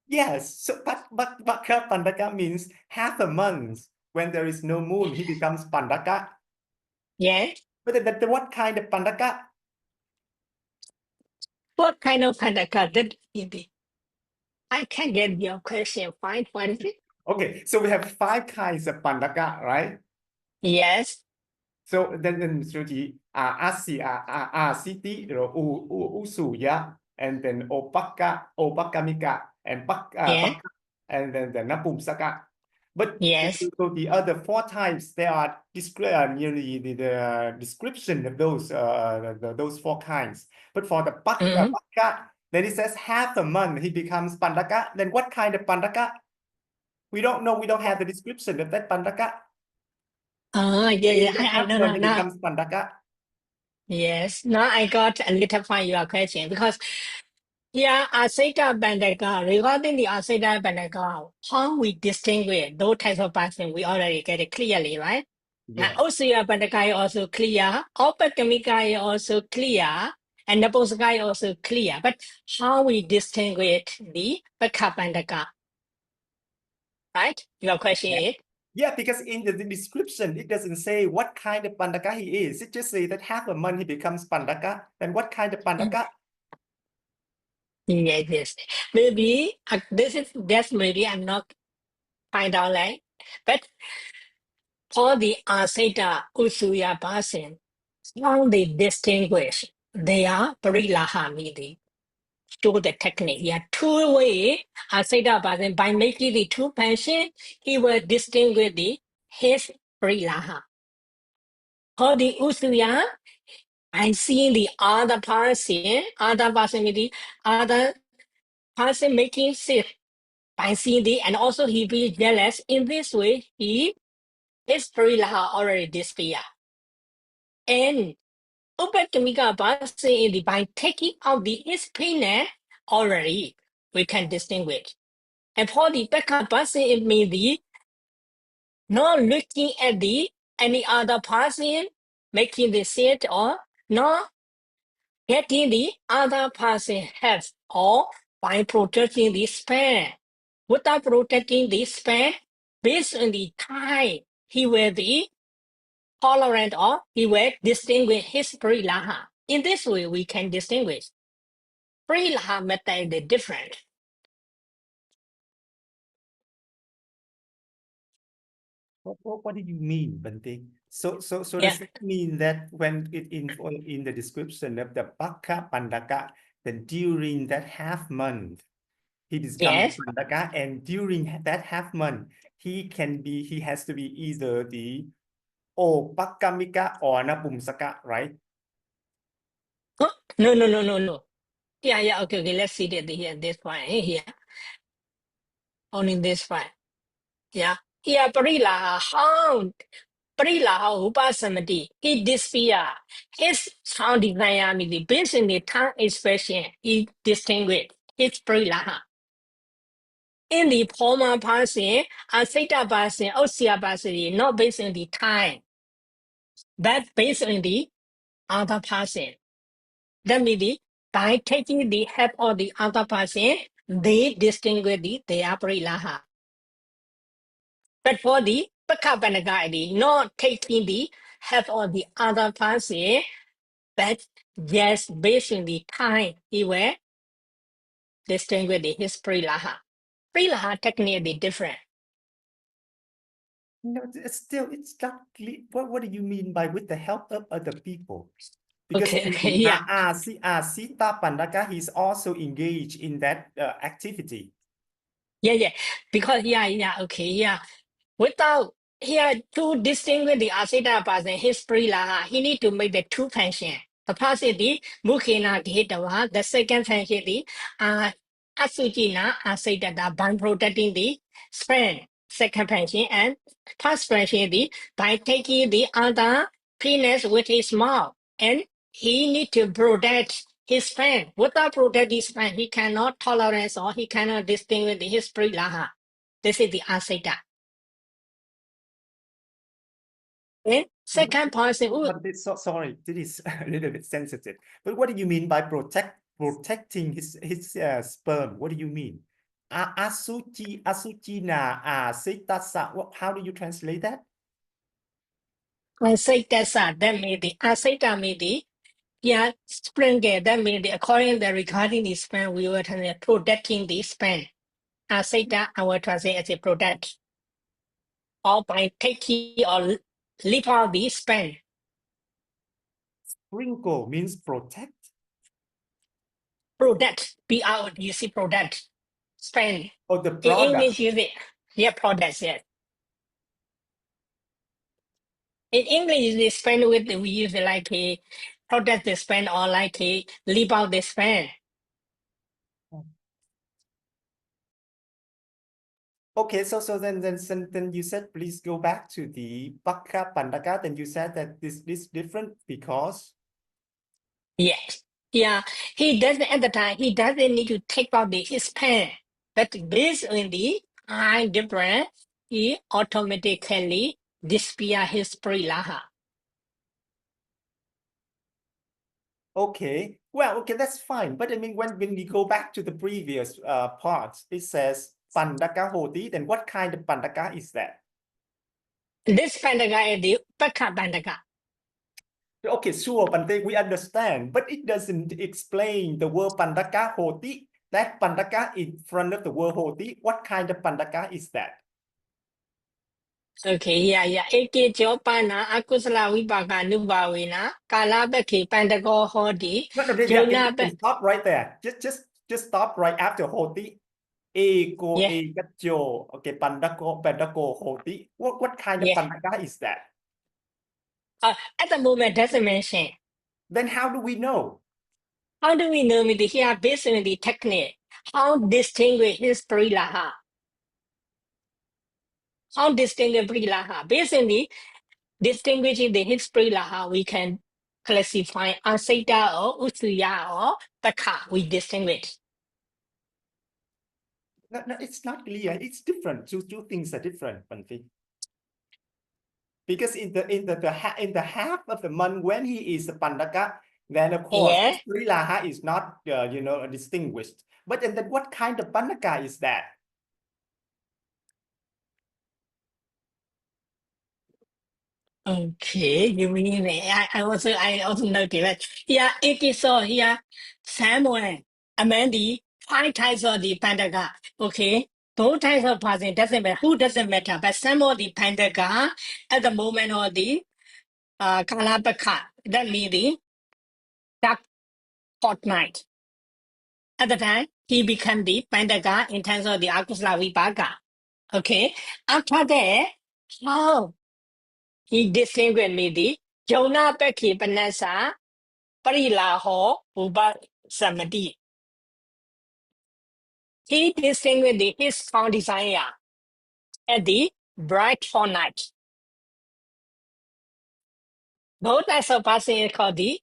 Yes, so Baka Pandaka means half a month. When there is no moon, he becomes Pandaka. Yes. But what kind of Pandaka? What kind of Pandaka that is the? I can get your question. Fine. What is it? Okay, so we have 5 kinds of Pandaka, right? Yes. So then Shruti, Asiti, Usuya, and then Opakamika, and Yeah. and then the Napumsaka. But Yes. so the other 4 times there are nearly the description of those 4 kinds. But for the Mm-hmm. Bhakka, then it says half a month he becomes Pandaka. Then what kind of Pandaka? We don't know. We don't have the description of that Pandaka. Yeah. In the I half no, month no, he no. becomes Pandaka. Yes. Now I got a little point your question because here Asita Bandaka, regarding the Asita Bandaka, how we distinguish those types of person, we already get it clearly, right? Yeah. Osaya Bandaka is also clear, Opakamika is also clear, and Naposaka is also clear. But how we distinguish the Baka Bandaka? Right? Your question is? Yeah, because in the description, it doesn't say what kind of Pandaka he is. It just says that half a month he becomes Pandaka. Then what kind of Pandaka? Yes. Maybe that's maybe I'm not find out right. But for the Asita Usuya person, how they distinguish, they are Parilahamidi. To the technique. Yeah, 2 ways. Asita person, by making the 2 pension, he will distinguish his Parilaha. For the Usuya, I see the other person with the other person making sick. I see and also he be jealous. In this way, his Parilaha already disappear. And Upakamika person in the by taking out his pain already, we can distinguish. And for the backup person, it may be not looking at any other person making the sit or not getting the other person health or by protecting the span. Without protecting the span, based on the time, he will be tolerant or he will distinguish his Parilaha. In this way, we can distinguish. Parilaha method is different. What do you mean, Bhante? So Yeah. does that mean that when in the description of the Bhakka Pandaka, that during that half month, he becomes Yes. Pandaka, and during that half month, he has to be either the Opakamika or Napumsaka, right? Huh? No. Yeah. Okay. Let's see that here. This one here. Only this one. Yeah. Here, Parilaha. How? Parilaha Upasamati. He disappear. His sound desire, based on the tongue expression, he distinguish his Parilaha. In the former person, Asita person, Osya person, not based on the time, but based on the other person. That means by taking the help of the other person, they distinguish their Parilaha. But for the Bhakabanaga, not taking the help of the other person, but just based on the time, he will distinguish his Parilaha. Parilaha technically different. No, it's not clear. What do you mean by with the help of other people? Because Okay, in the yeah. Asita Pandaka, he's also engaged in that activity. Yeah. Because, okay. Without here to distinguish the Asita person, his Parilaha, he need to make the 2 function. The person the Mukhina Gitawa, the second function the Asujina Asita by protecting the span, second function, and first function the by taking the other penis with his mouth. And he need to protect his span. Without protecting his span, he cannot tolerate or he cannot distinguish his Parilaha. This is the Asita. And second person, But sorry, this is a little bit sensitive. But what do you mean by protecting his sperm? What do you mean? Asuchi na asitasa. How do you translate that? Asita, that means the Asita means the sprinkle, that means the according to regarding the span, we were protecting the span. Asita, I will translate as a protect. Or by taking or lift out the span. Sprinkle means protect. Product. P-R-O-D. You see product. Spend. Oh, the In product. English, use it. Yeah, products, yes. In English, they spend with, we use it like a product they spend or like a leave out they spend. Okay, so then you said please go back to the Bakka Pandaka. Then you said that this different because Yes. Yeah. He doesn't at the time, he doesn't need to take out his pen. But based on the time difference, he automatically disappear his prilaha. okay, well, okay, that's fine. But I mean, when we go back to the previous parts, it says Pandaka Hoti. Then what kind of Pandaka is that? This pandaka is the Upaka pandaka. Okay, sure, Bhante, we understand, but it doesn't explain the word Pandaka Hoti. That Pandaka in front of the word Hoti. What kind of Pandaka is that? Okay, yeah. Eke jopana akusala vipaka nubawina kalabaki pandako hodi. No, Jona can stop right there. Just stop right after Hoti. Ego yeah, egajo. Okay, Pandako Hoti. What kind of yeah. Pandaka is that? At the moment, doesn't mention. Then how do we know? How do we know with here based on the technique? How distinguish his prilaha? How distinguish prilaha? Based on the distinguishing the his prilaha, we can classify asita or usuya or taka. We distinguish. No, it's not clear. It's different. Two things are different, Bhante. Because in the half of the month when he is a Pandaka, then of course Yeah. his prilaha is not distinguished. But then what kind of Pandaka is that? Okay, you mean I also noticed that here episode here Samuel Amandi 5 types of the Pandaga. Okay, both types of person doesn't matter who doesn't matter, but some of the Pandaga at the moment of the Kalapaka, that means the dark fortnight. At the time he became the Pandaga in terms of the Akusla Vipaka. Okay, after that, how he distinguished me the Jonah Becky Panasa. Parilaho Uba Samadi. He distinguished his found desire at the bright fortnight. Both types of person is called the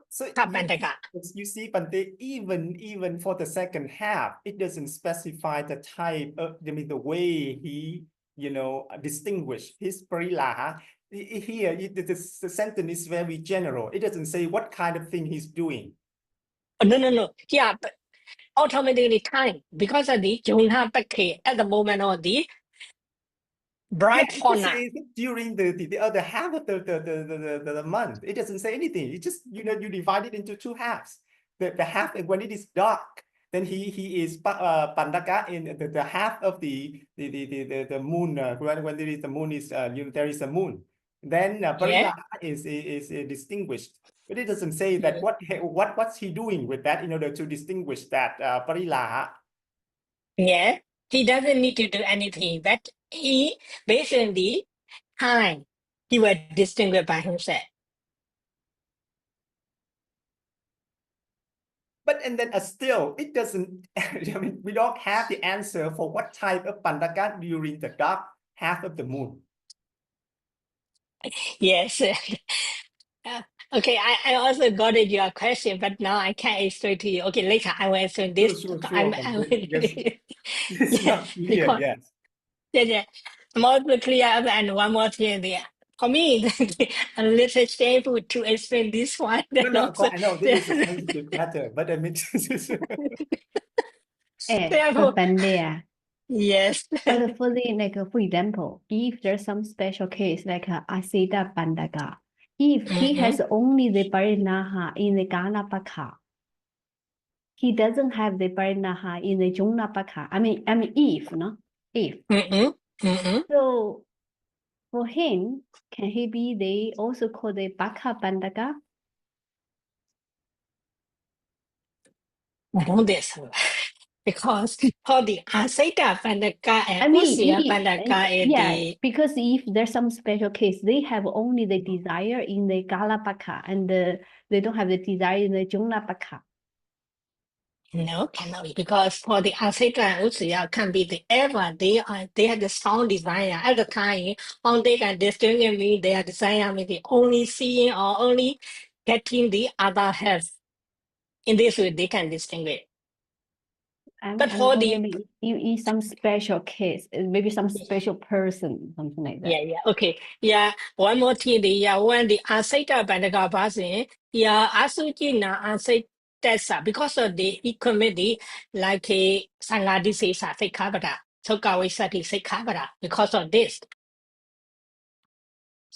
So Kapandaka. you see, Bhante, even for the second half, it doesn't specify the type of, the way he, distinguish his parilaha. Here, the sentence is very general. It doesn't say what kind of thing he's doing. Oh, no. Yeah, but automatically time because of the Jonah Becky at the moment of the bright Yeah, it just fortnight. says during the other half of the month. It doesn't say anything. It just, you divide it into two halves. The half when it is dark, then he is Pandaka in the half of the moon, when there is the moon is there is a moon. Then Yeah. Parilaha is distinguished. But it doesn't say that what's he doing with that in order to distinguish that Parilaha. Yeah. He doesn't need to do anything, but he basically time he will distinguish by himself. But and then still, it doesn't. I mean, we don't have the answer for what type of Pandaka during the dark half of the moon. Yes. Okay, I also got your question, but now I can't explain to you. Okay, later I will answer this. Sure. I will, It's yeah, not clear because yet. yeah, more clear and one more thing there. For me, a little shameful to explain this one. No, Also, I know this is a sensitive matter, but I mean, therefore, Bhante, yes. but for the for example, if there's some special case like Asita Pandaka, if he has only the Parinaha in the Ganapaka, he doesn't have the Parinaha in the Jonapaka. I mean, if, no? If. So for him, can he be also called the Baka Pandaka? don't this because for the Asita Pandaka I and mean, Usya Pandaka is yeah, the because if there's some special case, they have only the desire in the Galapaka and they don't have the desire in the Jonapaka. no, cannot be because for the Asita and Usya can be the ever they have the strong desire at the time. All they can distinguish me, their desire may be only seeing or only getting the other half. In this way, they can distinguish. But for the Maybe in some special case, maybe some special person, something like that. yeah, okay. Yeah, one more thing, when the Asita Bandaka person, Asuji na Asita because of the economy, like a Sangadi says, Sekabada, Tokawi Sati Sekabada, because of this.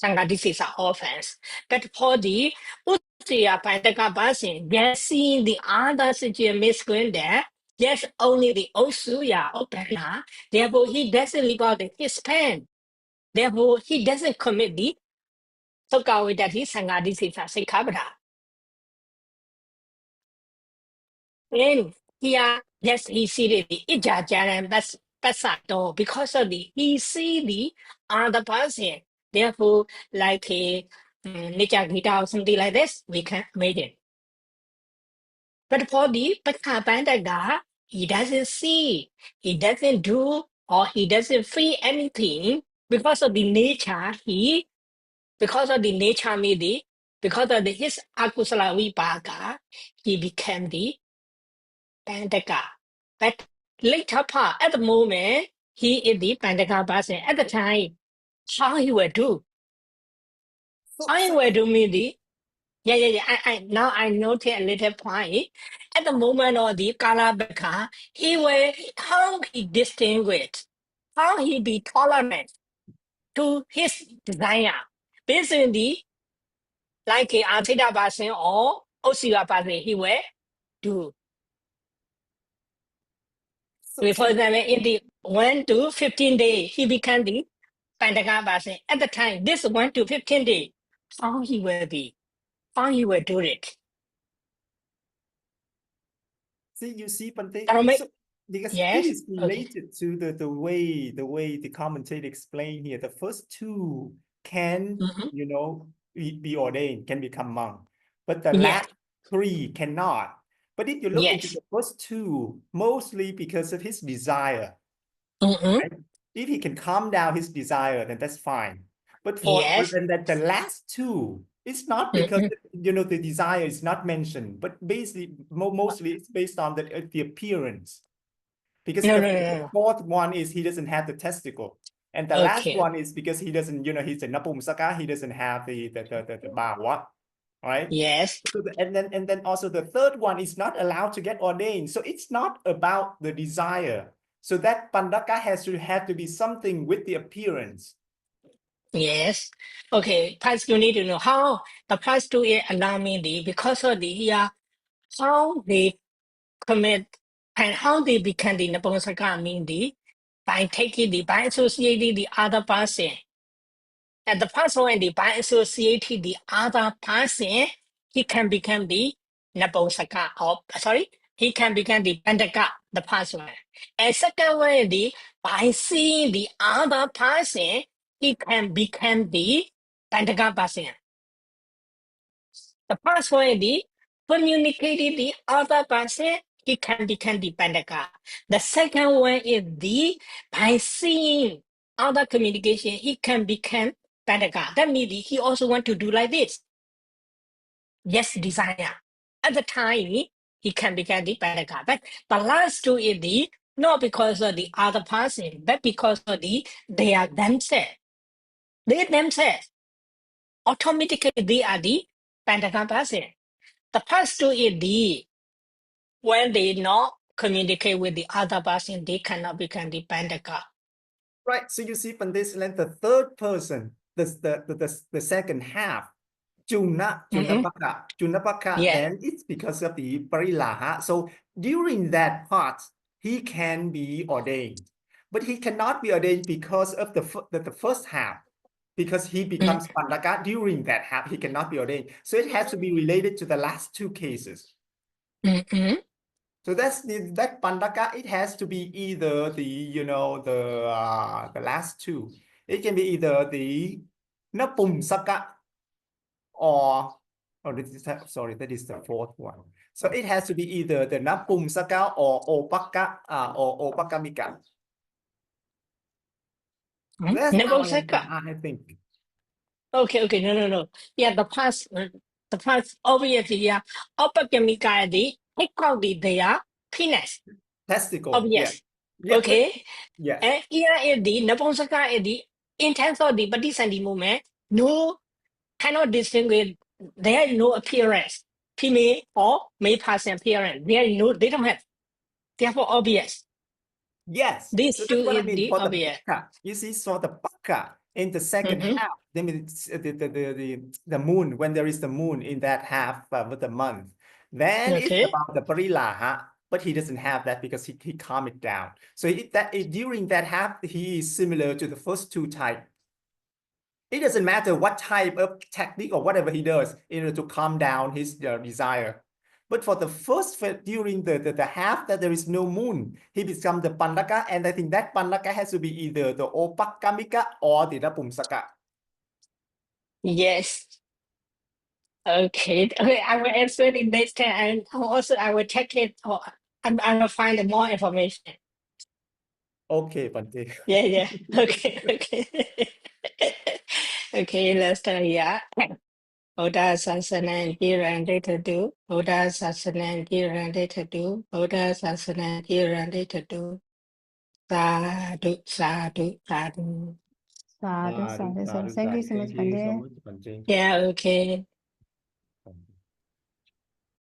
Sangadi says are offense. But for the Usia Bandaka person, yes, seeing the other situation misgoing there, yes, only the Osuya Opena, therefore he doesn't leave out his pen. Therefore, he doesn't commit the so called that he sangadi sita sekabada. Then here, yes, he see the ijajaran basato because of the he see the other person. Therefore, like a nature guitar or something like this, we can make it. But for the Pakabandaga, he doesn't see, he doesn't do, or he doesn't feel anything because of the nature because of the nature midi, because of his akusala vibhaga, he became the Pandaka. But later part, at the moment, he is the Pandaka person. At the time, how he will do? How he will do midi? Yeah. I now I noted a little point. At the moment of the Kalabaka, he will how he distinguish, how he be tolerant to his desire. Basically, like a Atida person or Osira person, he will do. For example, in the 1 to 15 days, he became the Pandaka person. At the time, this 1 to 15 days, how he will be, how he will do it. See, you see, Bhante, So, because yes, it is related to the way the commentator explained here. The first two can, you know, be ordained, can become monk, but the last three cannot. But if you look into the first two, mostly because of his desire, right? If he can calm down his desire, then that's fine. But that the last two, it's not because you know the desire is not mentioned, but basically mostly it's based on the appearance. Because the fourth one is he doesn't have the testicle, and the last one is because he doesn't, you know, he's a napumsaka, he doesn't have the bhava, right? Yes. So and then also the third one is not allowed to get ordained. So it's not about the desire. So that pandaka has to have to be something with the appearance. Yes. Okay. First, you need to know how the past 2 years allow me the because of the how they commit and how they become the Nabonsaka mean the by taking the by associating the other person. And the person when the by associating the other person, he can become the Nabonsaka or he can become the Bandaka, the person. And second one, by seeing the other person, he can become the Bandaka person. The first one, communicating the other person, he can become the Bandaka. The second one is by seeing other communication, he can become Bandaka. That means he also want to do like this. Yes, desire. At the time, he can become the Bandaka. But the last two is not because of the other person, but because of they are themselves. They themselves. Automatically, they are the Bandaka person. The first two is when they not communicate with the other person, they cannot become the Bandaka. Right. So you see from this length, the third person, the second half, Junapaka, then it's because of the Parilaha. So during that part, he can be ordained, but he cannot be ordained because of the first half, because he becomes Pandaka during that half, he cannot be ordained. So it has to be related to the last two cases. So So that Pandaka, it has to be either the last two. It can be either the Napumsaka or sorry, that is the fourth one. So it has to be either the Napumsaka or Opaka or Opakamika. That's how I think. Okay, no. Yeah, the past obviously, yeah. Opakamika, they are penis. Testicle. Obvious. Yeah. Okay. Yes. And here is the Napumsaka is the intense of the Patisandi movement. No, cannot distinguish. There is no appearance, female or male person appearance. They don't have. Therefore, obvious. Yes. This So two that's what I is mean the for the obvious. Baka. You see, so the Baka in the second half, then it's the moon, when there is the moon in that half with the month, then it's Okay. about the Parilaha, but he doesn't have that because he calmed it down. So during that half, he is similar to the first two types. It doesn't matter what type of technique or whatever he does in order to calm down his desire. But for the first, during the half that there is no moon, he becomes the Pandaka, and I think that Pandaka has to be either the Opakamika or the Napumsaka. Yes. Okay, I will answer it next time, and also I will check it, or I will find more information. Okay, Bhante. Yeah. Okay. Okay, let's start here. Buddha Sasana here and later do. Buddha Sasana here and later do. Buddha Sasana here and later do. Sadhu. Sadhu. Thank you so much, Bhante. Bhante. Yeah, okay.